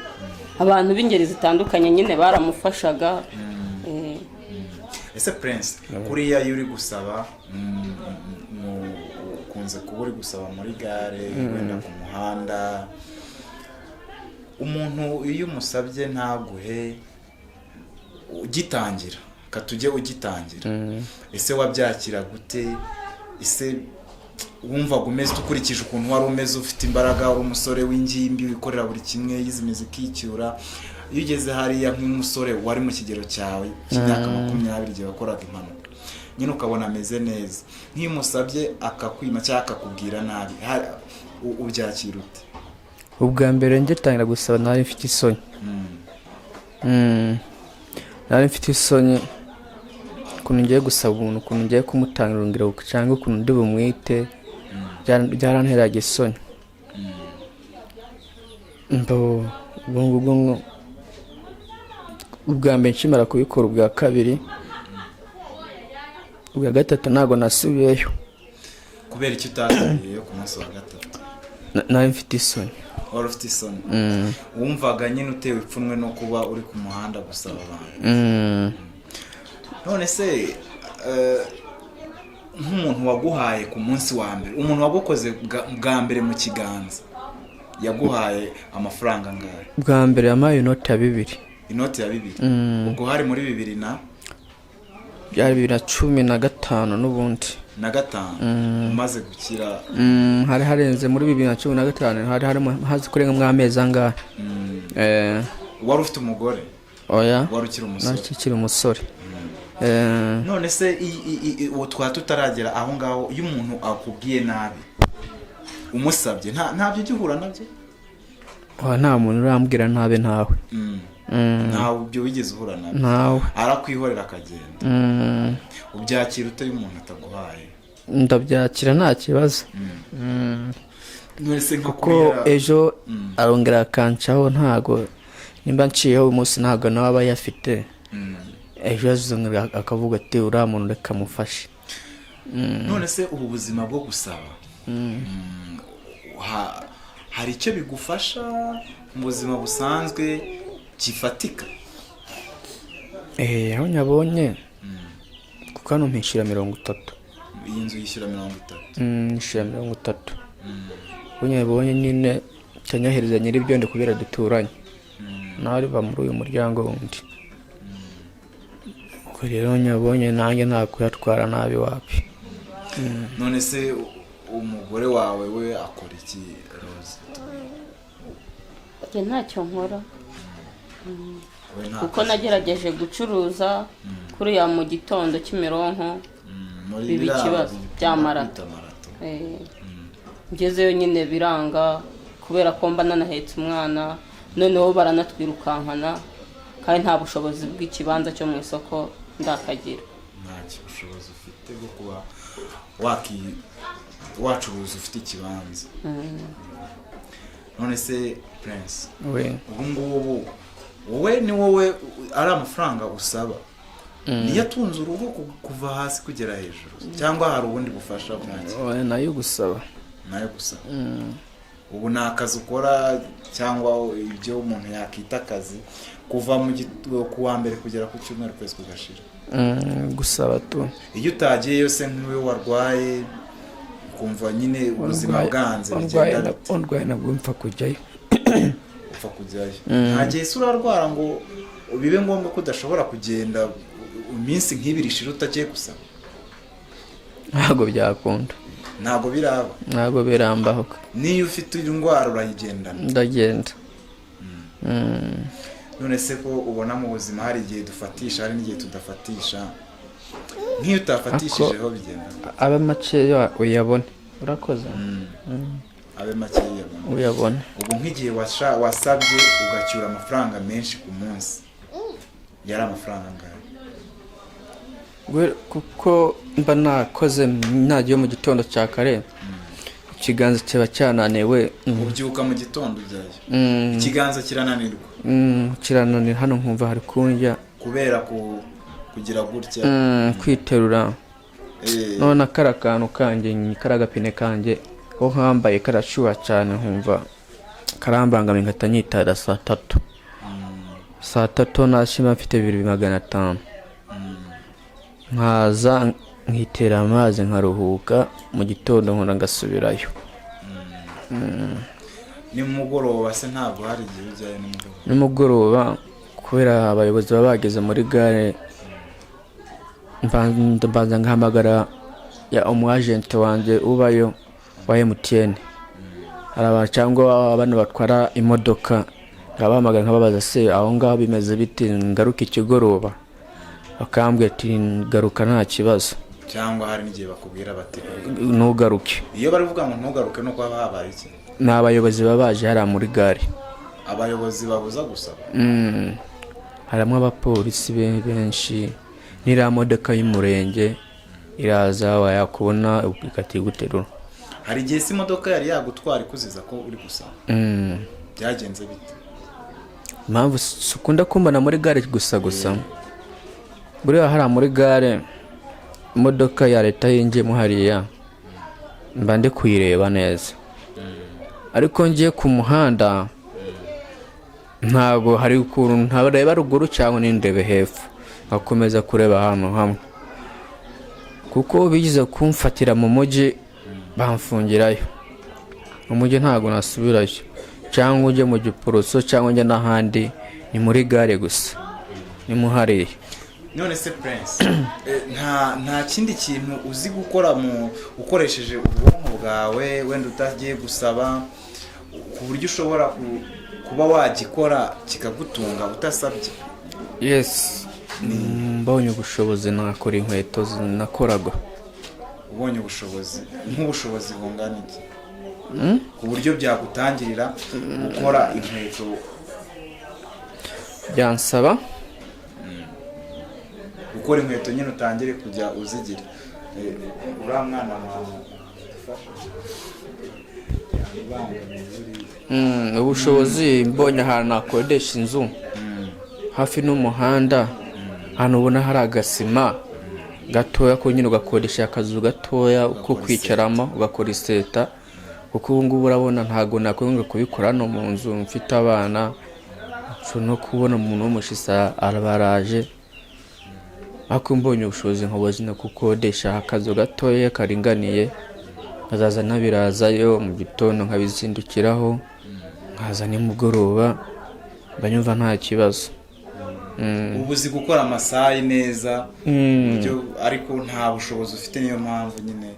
abantu b'ingeri zitandukanye nyine baramufashaga. Ese Prince, kuriya iyo uri gusaba, ukunze kuba uri gusaba muri gare, wenda ku muhanda, umuntu iyo umusabye ntaguhe ugitangira, katujye ugitangira, ese wabyakira gute? Ese wumvaga umeze ukurikije ukuntu wari umeze, ufite imbaraga, uri umusore w'ingimbi wikorera buri kimwe, yizimiza ikicyura, iyo ugeze hariya nk'umusore wari mu kigero cyawe cy'imyaka 20 igihe wakoraga impanuka, nyine ukabona ameze neza, nk'iyo umusabye akakwima cyangwa akakubwira nabi, ubyakira ute? Ubwa mbere ngitangira gusaba nari mfite isoni. Nari mfite isoni ukuntu ngiye gusaba umuntu, ukuntu ngiye kumutangira urugero cyangwa ukuntu ndi bumwite, byaranteraga isoni. Ubwa mbere nshimara kubikora, ubwa kabiri, ubwa gatatu ntabwo nasubiyeyo. Kubera icyo utasubiyeyo ku munsi wa gatatu? Nari mfite isoni. Wari ufite isoni? Wumvaga nyine utewe ipfunwe no kuba uri ku muhanda gusaba abantu? None se nk'umuntu waguhaye ku munsi wa mbere, umuntu wagukoze bwa mbere mu kiganza, yaguhaye amafaranga angahe? Bwa mbere yampaye inoti ya 2. Inoti ya 2? Ubwo hari muri 2000 na? Byari 2015 n'ubundi. Na gatanu? Umaze gukira? Hari harenze muri 2015, hari hazi kurenga mu amezi angahe. Wari ufite umugore? Oya. Wari ukiri umusore? Nari ukiri umusore. None se uwo twataragera aho ngaho, iyo umuntu akubwiye nabi umusabye, ntabyo ugihura nabyo? Nta muntu urambwira nabi ntawe. ntawe ibyo wigeze uhura nabyo ntawe arakwihorera akagenda ubyakira ute iyo umuntu ataguhaye ndabyakira nta kibazo kuko ejo arongera akancaho ntago nimba nciyeho uyu munsi ntago nawe aba yafite ejo azongera akavuga ati uriya muntu reka mufashe. none se ubu buzima bwo gusaba hari icyo bigufasha mu buzima busanzwe gifatika? aho nyabonye kuko hano mpishyura 30. iyi nzu yishyura 30? Yishyura 30. Nyabonye nyine cyanyahereza nyir'ibyo ndi kubera duturanye nawe ariva muri uyu muryango wundi. Ubwo rero nyabonye nanjye ntakuyatwara nabi wapi. none se umugore wawe we akora iki Rose? njye ntacyo nkora kuko nagerageje gucuruza kuriya mu gitondo cy'imironko biba ikibazo bya marato. ngezeyo nyine biranga kubera ko mba nanahetse umwana noneho baranatwirukankana kandi nta bushobozi bw'ikibanza cyo mu isoko ndakagira. nta bushobozi ufite bwo kuba wacuruza ufite ikibanza. none se Prince ubu ngubu wowe ni wowe ari amafaranga usaba niyo atunze urugo kuva hasi kugera hejuru cyangwa hari ubundi bufasha bwanjye? nayo gusaba ubu ni akazi ukora cyangwa ibyo umuntu yakita akazi kuva ku wa mbere kugera ku cyumweru kwezi kugashira? gusaba tu. iyo utagiye se nk'iyo warwaye ukumva nyine ubuzima bwanze bigenda bite? nabwo mpfa kujyayo. upfa kujyayo nta gihe se urarwara ngo bibe ngombwa ko udashobora kugenda iminsi nk'ibiri ishira utagiye gusaba? ntabwo byakunda. ntabwo birambaho. niyo ufite indwara urayigendana? ndagenda. none se ko ubona mu buzima hari igihe dufatisha hari n'igihe tudafatisha, nk'iyo utafatishijeho bigenda abe makeya uyabone. urakoze. abe makeya uyabone. ubu nk'igihe wasabye ugacyura amafaranga menshi ku munsi yari amafaranga angahe? kuko mba nakoze nagiye mu gitondo cya kare ikiganza kiba cyananiwe. ubyuka mu gitondo ujyayo ikiganza kirananirwa? kirananira hano nkumva hari kundya kubera kugira gutya kwiterura. none akara kantu kanjye karagapine kanjye ko nkambaye karashyuha cyane nkumva karambangamiye nkata nyitara saa 3 nashima mfite 2500 nkaza nkitera amazi nkaruhuka mu gitondo nkora ngasubirayo. ni mugoroba se ntabwo hari igihe ujyayo nimugoroba kubera abayobozi baba bageze muri gare mbanza ngahamagara ya umwagenti wanjye ubayo wa MTN. cyangwa abantu batwara imodoka ngabahamagara nkababaza se aho ngaho bimeze biti ngaruka ikigoroba bakambwira ati ngaruka nta kibazo. cyangwa hari n'igihe bakubwira bati ntugaruke. iyo barivuga ngo ntugaruke no kuba habaye iki? ni abayobozi babaje hari muri gare. abayobozi babuza gusaba? harimo abapolisi benshi n'iriya modoka y'umurenge iraza wayakubona ikatiguterura. hari igihe si imodoka yari yagutwara ikuziza ko uri gusaba? byagenze bite? impamvu ukunda kumbana muri gare gusa buriya hari muri gare imodoka ya leta yinjiyemo hariya mba ndi kuyireba neza, ariko ngiye ku muhanda ntabwo hari ukuntu ntareba ruguru cyangwa n'indebe hepfo ngakomeza kureba ahantu hamwe, kuko bigize kumfatira mu mujyi bamfungirayo. mu mujyi ntabwo nasubirayo, cyangwa ujye mu giporoso cyangwa njye n'ahandi, ni muri gare gusa ni muhariye. none se Prince nta kindi kintu uzi gukora ukoresheje ubwonko bwawe wenda utagiye gusaba ku buryo ushobora kuba wagikora kikagutunga utasabye? Yes, mbonye ubushobozi nakora inkweto nakoraga. ubonye ubushobozi nk'ubushobozi bungana iki ku buryo byagutangirira gukora inkweto? byansaba gukora inkweto nyine utangire kujya uzigira. Uriya mwana wawe ubushobozi mbonye ahantu nakodesha inzu hafi n'umuhanda, ahantu ubona hari agasima gatoya ko nyine ugakodesha akazu gatoya ko kwicaramo ugakora iseta, kuko ubu ngubu urabona ntabwo nakwemera kubikora hano mu nzu mfite abana. nshobora no kubona umuntu w'umushisa arabaraje, ariko mbonye ubushobozi nkobozi no gukodesha akazu gatoya karinganiye, nkazaza nabirazayo mu gitondo nkabizindukiraho, nkaza nimugoroba banyumva nta kibazo. ubu uzi gukora amasaha neza ariko nta bushobozi ufite, niyo mpamvu nyine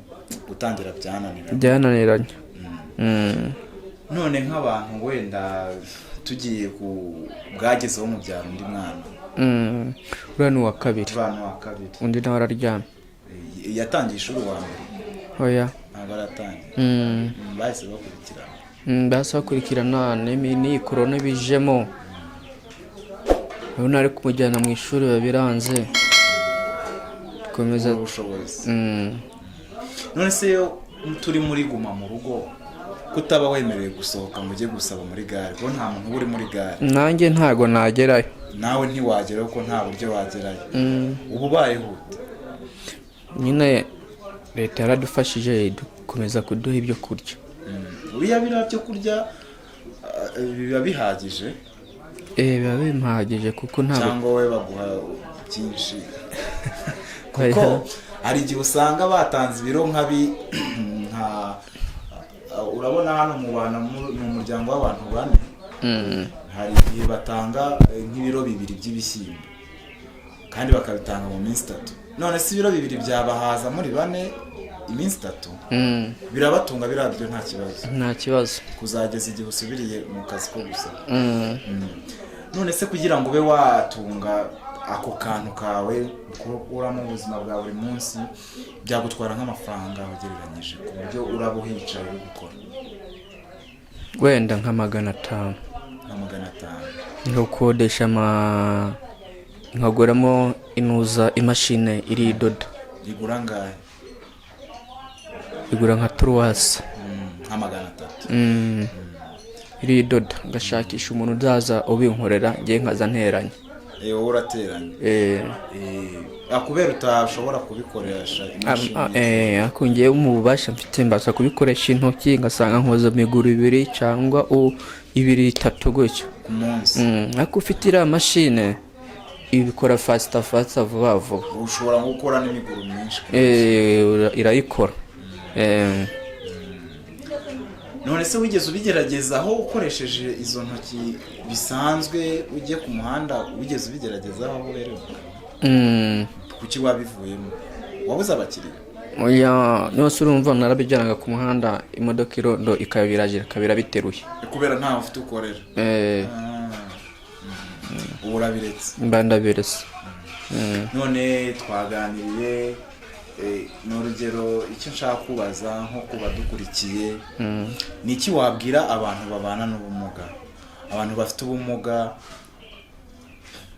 gutangira byananiranye. None nk'abantu wenda tugiye ku bwagezeho mu byaro undi mwana, uriya ni uwa kabiri, undi nawe araryamye. yatangiye ishuri uwa mbere? Oya, ntabwo aratangiye. bahise bakurikirana ni korona bijemo, urabona ari kumujyana mu ishuri babiranze komeza ubushobozi. None se yo turi muri guma mu rugo, kutaba wemerewe gusohoka mujye gusaba muri gare, ko nta muntu uri muri gare? Nanjye ntago nagerayo. Nawe ntiwageraho ko nta buryo wagerayo. ubu bayihute nyine leta yaradufashije dukomeza kuduha ibyo kurya. Uriya biriya byo kurya biba bihagije? Biba bimpagije kuko ntabwo, cyangwa we baguha byinshi? kuko hari igihe usanga batanze ibiro nka urabona hano mu bana mu muryango w'abantu bane, hari igihe batanga nk'ibiro 2 by'ibishyimbo kandi bakabitanga mu minsi 3. none si ibiro 2 byabahaza muri bane iminsi 3? birabatunga birabyo nta kibazo kuzageza igihe usubiriye mu kazi ko gusaba. None se kugira ngo ube watunga ako kantu kawe ukura mu buzima bwa buri munsi byagutwara nk'amafaranga ugereranyije, ku buryo uraba uhicaye uri gukora? Wenda nka 500. Nkokodesha nkaguramo imashini iri idoda. Igura ngahe? Igura nka 3. Nka 300. Iri idoda ngashakisha umuntu uzaza ubinkorera, ngiye nkaza nteranya. Wowe urateranya? Akubera utashobora kubikoresha imashini? Ako ngiye mu bubasha mfite mbasha kubikoresha intoki, ngasanga nkoza amaguru 2 cyangwa 2 3 gutyo ku munsi. Ariko ufite iriya mashine ibikora fast vuba vuba, ushobora gukora n'imiguru myinshi. irayikora. None se wigeze ubigerageza aho ukoresheje izo ntoki bisanzwe ujye ku muhanda? wigeze ubigerageza aho uberewe? Kuki wabivuyemo? wabuze abakiriya? Oya, nose urumva narabijyanaga ku muhanda, imodoka irondo ikabiragira kabira biteruye kubera nta ufite ukorera. Urabiretse? Mbandabiretse. None twaganiriye n'urugero, icyo nshaka kubaza nko kuba dukurikiye, ni iki wabwira abantu babana n'ubumuga, abantu bafite ubumuga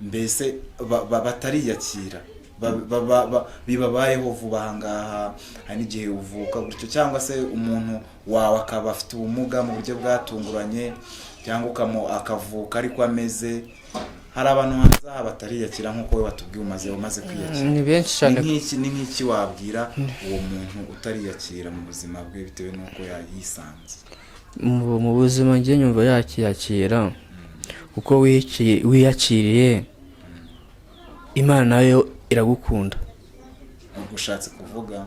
mbese batariyakira, bibabayeho vuba ahangaha, hari n'igihe uvuka gutyo, cyangwa se umuntu wawe akaba afite ubumuga mu buryo bwatunguranye, cyangwa akavuka ariko ameze. Hari abantu hanze aha batariyakira nk'uko we watubwiye umaze kwiyakira. Ni benshi cyane. Ni nk'iki wabwira uwo muntu utariyakira mu buzima bwe bitewe n'uko yisanze? Mu buzima ngiye nyumva yakiyakira, kuko wiyakiriye Imana nayo iragukunda. Ushatse kuvuga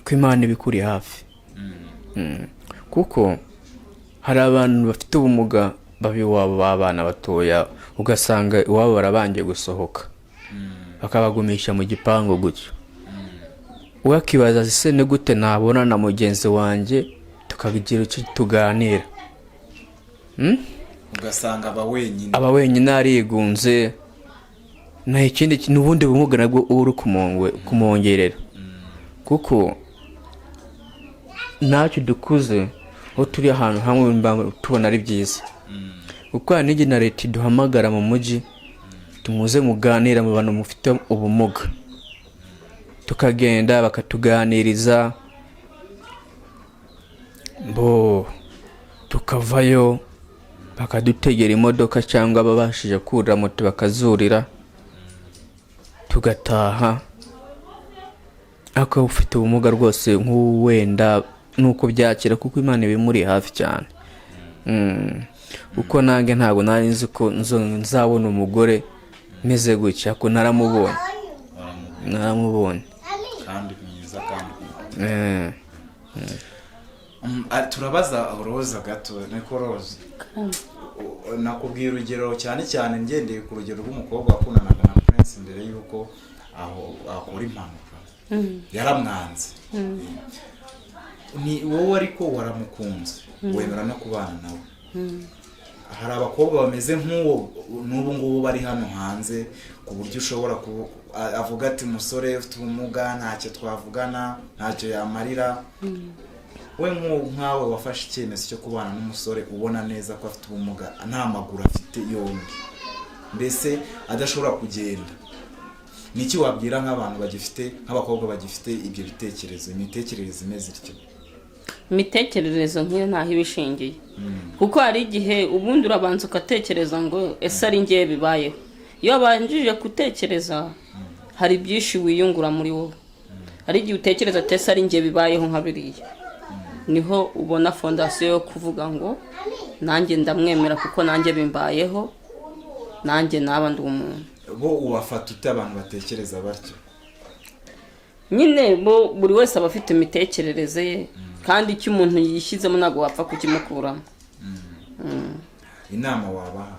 ko Imana ibikuri hafi. Kuko hari abantu bafite ubumuga babiwabo babana batoya, ugasanga iwabo barabanje gusohoka bakabagumisha mu gipango gutyo. Ugakibaza se ne gute nabona na mugenzi wanjye tukabigira icyo tuganira. Ugasanga aba wenyine arigunze, nta ikindi n'ubundi bumuga nabwo uri kumongerera. Kuko ntacyo dukuze aho turi ahantu hamwe tubona ari byiza. kuko hari n'igihe na leta iduhamagara mu mujyi tumuze muganira mu bantu mufite ubumuga, tukagenda bakatuganiriza tukavayo bakadutegera imodoka cyangwa ababashije kurira moto bakazurira tugataha. Ariko ufite ubumuga rwose nk'uwenda nuko byakira kuko Imana ibimuri hafi cyane. Uko nange ntabwo nari nzi ko nzabona umugore meze gutya, ko naramubonye kandi mwiza kandi turabaza Roza gato niko Roza nakubwira urugero cyane cyane ngendeye ku rugero rw'umukobwa wakundanaga na Prince mbere yuko aho akora impanuka yaramwanze. Ni wowe ariko waramukunze wemera no kubana nawe. Hari abakobwa bameze nk'uwo n'ubu ngubu bari hano hanze ku buryo ushobora avuga ati umusore ufite ubumuga ntacyo twavugana ntacyo yamarira. We nkawe wafashe icyemezo cyo kubana n'umusore ubona neza ko afite ubumuga nta maguru afite yombi, mbese adashobora kugenda, niki wabwira nk'abantu bagifite nk'abakobwa bagifite ibyo bitekerezo, imitekerereze imeze ityo? Imitekererezo nk'iyo ntaho ibishingiye, kuko hari igihe ubundi urabanza ugatekereza ngo ese ari ngiye bibayeho. Iyo wabanjije gutekereza hari byinshi wiyungura muri wowe. Hari igihe utekereza ati ese ari ngiye bibayeho nka biriya, niho ubona fondasiyo yo kuvuga ngo nanjye ndamwemera kuko nanjye bimbayeho, nanjye naba ndi umuntu. Bo ubafata ute abantu batekereza batyo? Nyine buri wese aba afite imitekerereze ye, kandi icyo umuntu yishyizemo ntabwo wapfa kukimukuramo. Inama wabaha?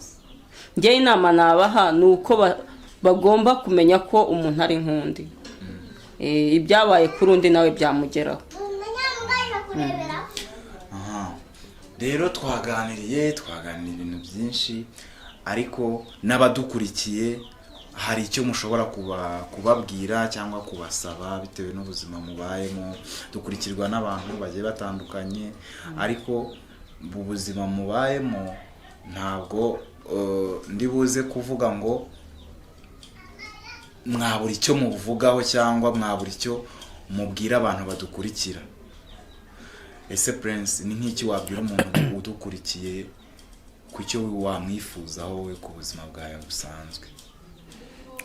Njye inama nabaha ni uko bagomba kumenya ko umuntu ari nk'undi. Ibyabaye kuri undi nawe byamugeraho. Rero twaganiriye ibintu byinshi, ariko n'abadukurikiye hari icyo mushobora kubabwira cyangwa kubasaba bitewe n'ubuzima mubayemo. Dukurikirwa n'abantu bagiye batandukanye, ariko mu buzima mubayemo ntabwo ndibuze kuvuga ngo mwabura icyo muvugaho cyangwa mwabura icyo mubwira abantu badukurikira. Ese Prince ni nk'iki wabwira umuntu udukurikiye ku cyo wamwifuzaho we ku buzima bwawe busanzwe?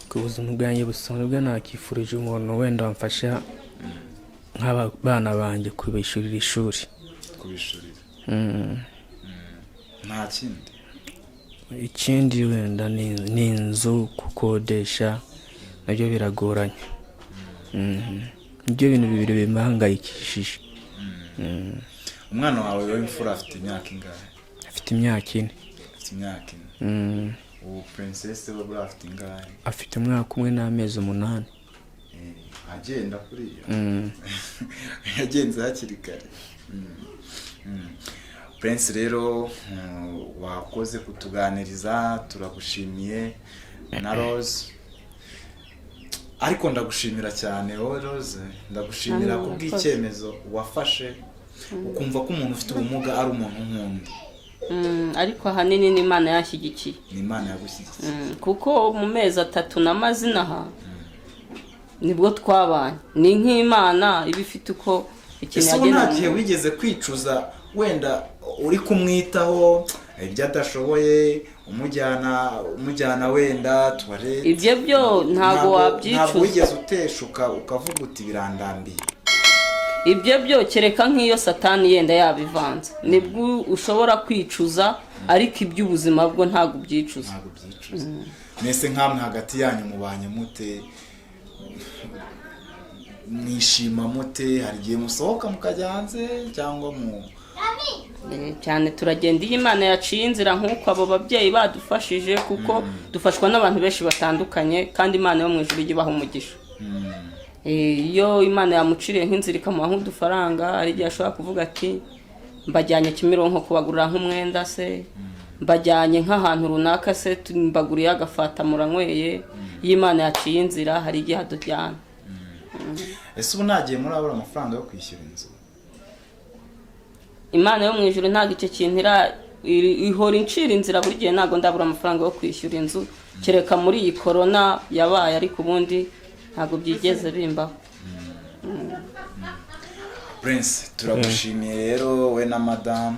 Ku buzima bwanjye busanzwe nakifurije umuntu wenda wamfasha nk'abana banjye kubishyurira ishuri. Kubishyurira? Nta kindi? Ikindi wenda ni inzu gukodesha, nabyo biragoranye. Ibyo bintu bibiri bimahangayikishije. Umwana wawe w'imfura afite imyaka ingahe? Afite imyaka 4. Afite imyaka 4. Ubu Princess we buri afite ingahe? Afite umwaka 1 n'amezi 8. Agenda kuriya? Yagenze hakiri kare. Prince rero wakoze kutuganiriza, turagushimiye na Rose. Ariko ndagushimira cyane wowe Rose, ndagushimira kubw'icyemezo wafashe ukumva ko umuntu ufite ubumuga ari umuntu nk'undi. Ariko ahanini ni Imana yashyigikiye. Ni Imana yagushyigikiye. Kuko mu mezi 3 n'amazina aha nibwo twabanye. Ni nk'Imana ibifite uko ikintu yageneye. Ese nta gihe wigeze kwicuza wenda uri kumwitaho ibyo atashoboye umujyana wenda tuware? Ibyo byo ntago wabyicuza. Ntabwo wigeze uteshuka ukavuga uti birandambiye? Ibyo byo kereka nk'iyo Satani yenda yabivanze nibwo ushobora kwicuza, ariko iby'ubuzima bwo ntago byicuza. Nese nkamwe hagati yanyu mubanye mute? Mwishima mute? Hari igihe musohoka mukajya hanze cyangwa cyane turagenda iyo Imana yaciye inzira nk'uko abo babyeyi badufashije, kuko dufashwa n'abantu benshi batandukanye, kandi Imana yo mu ijuru ijya ibaha umugisha. Iyo Imana yamuciriye nk'inzira ikamuha nk'udufaranga, ari igihe ashobora kuvuga ati mbajyanye Kimironko kubagurira nk'umwenda se, mbajyanye nk'ahantu runaka se mbaguriye agafata muranyweye. Iyo Imana yaciye inzira hari igihe adujyana. Ese ubu nagiye murabura amafaranga yo kwishyura inzu? Imana yo mu ijuru ntabwo icyo kintu ihora incira inzira buri gihe ntabwo ndabura amafaranga yo kwishyura inzu kereka muri iyi korona yabaye ariko ubundi ntabwo byigeze bimbaho. Prince turagushimiye rero we na madame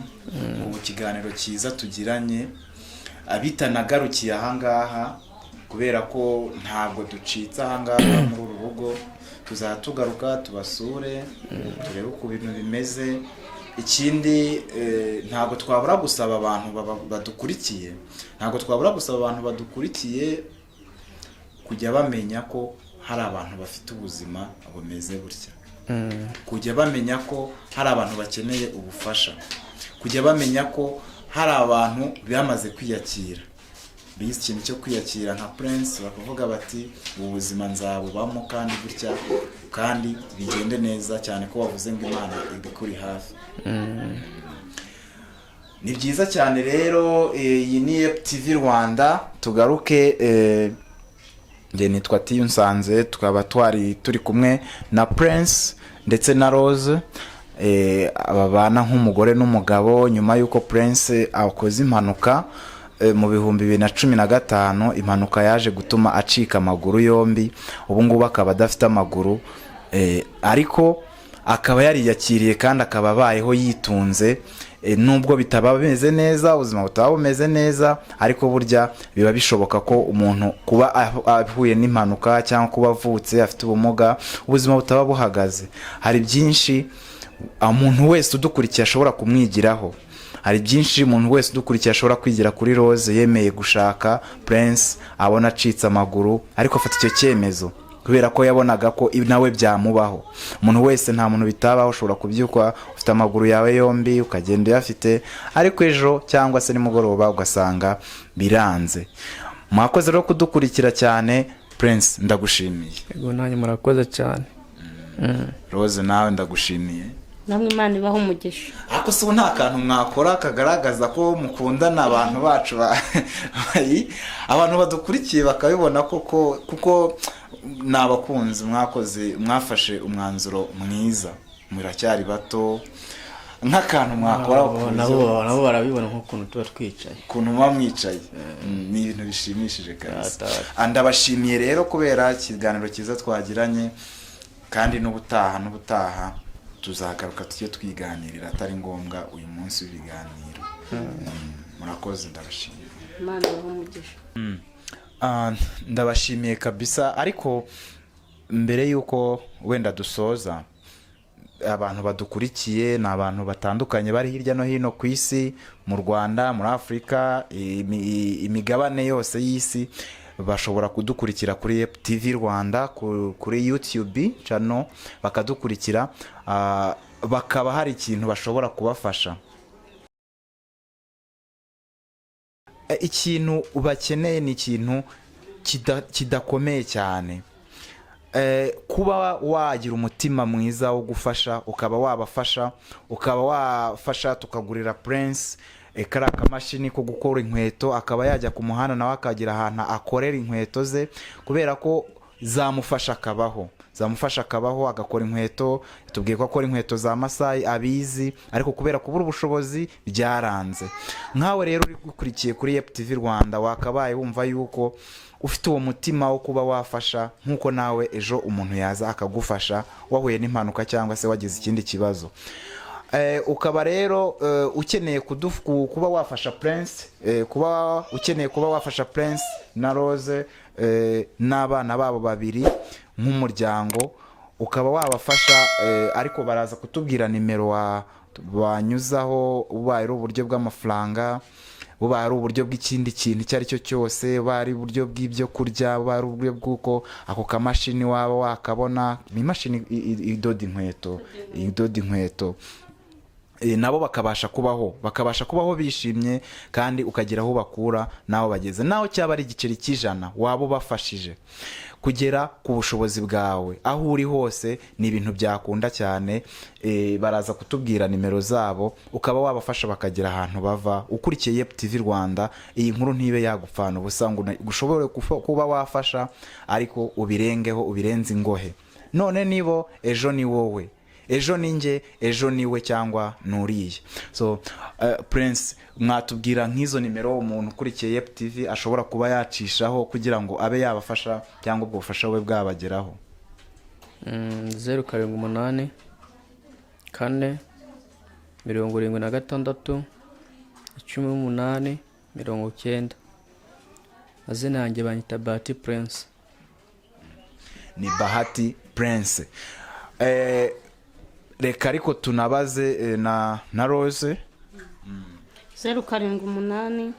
mu kiganiro cyiza tugiranye abitanagarukiye ahangaha kubera ko ntabwo ducitse ahangaha muri uru rugo tuzatugaruka tubasure turebe uko ibintu bimeze. Ikindi ntabwo twabura gusaba abantu badukurikiye kujya bamenya ko hari abantu bafite ubuzima bumeze gutya, kujya bamenya ko hari abantu bakeneye ubufasha, kujya bamenya ko hari abantu bamaze kwiyakira, bize ikintu cyo kwiyakira nka Prince bakavuga bati ubu buzima nzabubamo kandi gutya kandi bigende neza cyane ko wavuze ngo Imana ibikuri hafi. Ni byiza cyane rero iyi ni TV Rwanda tugaruke nge nitwa Tiyunsanze tukaba turi kumwe na Prince ndetse na Rose ababana nk'umugore n'umugabo nyuma yuko Prince akoze impanuka mu 2015 impanuka yaje gutuma acika amaguru yombi, ubu ngubu akaba adafite amaguru ariko akaba yariyakiriye kandi akaba abayeho yitunze nubwo bitaba bimeze neza, ubuzima butaba bumeze neza, ariko burya biba bishoboka ko umuntu kuba ahuye n'impanuka cyangwa kuba avutse afite ubumuga ubuzima butaba buhagaze. Hari byinshi umuntu wese udukurikiye ashobora kumwigiraho, hari byinshi umuntu wese udukurikiye ashobora kwigira kuri Rose yemeye gushaka Prince abona acitse amaguru ariko afata icyo cyemezo kubera ko yabonaga ko nawe byamubaho. Umuntu wese nta muntu bitabaho, ushobora kubyuka ufite amaguru yawe yombi ukagenda uyafite ariko ejo cyangwa se nimugoroba ugasanga biranze. Mwakoze rero kudukurikira cyane. Prince ndagushimiye. Yego nanjye murakoze cyane. Rose nawe ndagushimiye. Namwe Imana ibaho umugisha. Ako se nta kantu mwakora kagaragaza ko mukundana abantu bacu abantu badukurikiye bakabibona kuko nabakunzi mwafashe umwanzuro mwiza muracyari bato, nk'akantu mwakora nabo barabibona nk'ukuntu tuba twicaye, ukuntu muba mwicaye, ni ibintu bishimishije kabisa. Ndabashimiye rero kubera ikiganiro cyiza twagiranye, kandi n'ubutaha tuzagaruka tujye twiganirira atari ngombwa uyu munsi w'ibiganiro. Murakoze, ndabashimiye. Imana ibaho umugisha. Ndabashimiye kabisa. Ariko mbere yuko wenda dusoza, abantu badukurikiye ni abantu batandukanye bari hirya no hino ku isi, mu Rwanda, muri Afrika, imigabane yose y'isi, bashobora kudukurikira kuri TV Rwanda, kuri YouTube channel bakadukurikira, bakaba hari ikintu bashobora kubafasha. Ikintu bakeneye ni ikintu kidakomeye cyane, kuba wagira umutima mwiza wo gufasha, ukaba wabafasha, ukaba wafasha tukagurira Prince kari akamashini ko gukora inkweto, akaba yajya ku muhanda nawe akagira ahantu akorera inkweto ze, kubera ko zamufasha akabaho agakora inkweto. Tubwiye ko akora inkweto za Masai abizi, ariko kubera kubura ubushobozi byaranze. Nkawe rero uri gukurikiye kuri TV Rwanda, wakabaye wumva yuko ufite uwo mutima wo kuba wafasha, nkuko nawe ejo umuntu yaza akagufasha wahuye n'impanuka cyangwa se wagize ikindi kibazo. Ukaba rero ukeneye kuba wafasha Prince, ukeneye kuba wafasha Prince na Rose n'abana babo babiri nk'umuryango, ukaba wabafasha, ariko baraza kutubwira nimero banyuzaho, ubaye ari uburyo bw'amafaranga, ubaye ari uburyo bw'ikindi kintu icyo ari cyo cyose, ubaye ari uburyo bw'ibyo kurya, ubaye ari uburyo bw'uko ako kamashini waba wakabona, imashini idoda inkweto, nabo bakabasha kubaho bishimye, kandi ukagira aho bakura naho bageze, naho cyaba ari igiceri cy'ijana waba ubafashije kugera ku bushobozi bwawe. Aho uri hose ni ibintu byakunda cyane. Baraza kutubwira nimero zabo, ukaba wabafasha bakagera ahantu bava. Ukurikiye TV Rwanda, iyi nkuru ntibe yagupfana ubusa ngo ushobore kuba wafasha, ariko ubirenze ingohe. None nibo ejo ni wowe, ejo ni njye, ejo niwe cyangwa nuriye. So Prince, mwatubwira nk'izo nimero umuntu ukurikiye Yep TV ashobora kuba yacishaho kugira ngo abe yabafasha cyangwa ubwo bufasha we bwabageraho? 078 4 76 18 90. Mazina yanjye banyita Bahati Prince. Ni Bahati Prince. Reka ariko tunabaze na Rose. 078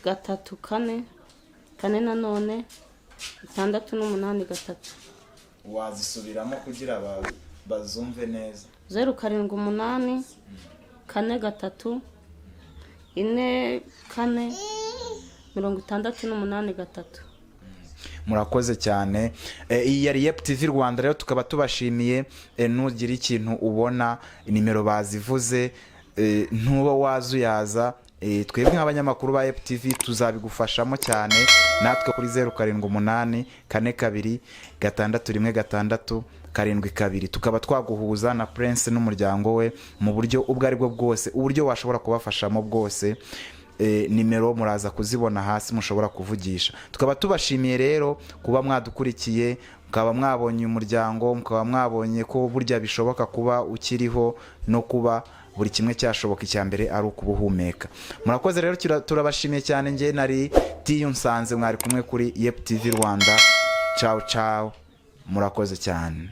3 4 4 nanone 6 3. Wazisubiramo kugira bazumve neza. 078 4 3 4 4 68 3. Murakoze cyane. Iyi yari Yep TV Rwanda, rero tukaba tubashimiye. Nugira ikintu ubona nimero bazivuze ntuba wazuyaza, twebwe nk'abanyamakuru ba Yep TV tuzabigufashamo cyane, natwe kuri 078 42 616 72, tukaba twaguhuza na Prince n'umuryango we mu buryo ubwo ari bwo bwose, uburyo washobora kubafashamo bwose. Nimero muraza kuzibona hasi mushobora kuvugisha. Tukaba tubashimiye rero kuba mwadukurikiye, mukaba mwabonye umuryango, mukaba mwabonye ko burya bishoboka kuba ukiriho no kuba buri kimwe cyashoboka, icyambere ari ukubuhumeka. Murakoze rero, turabashimiye cyane. Nge nari Nsanze, mwari kumwe kuri Yep TV Rwanda. Ciao ciao, murakoze cyane.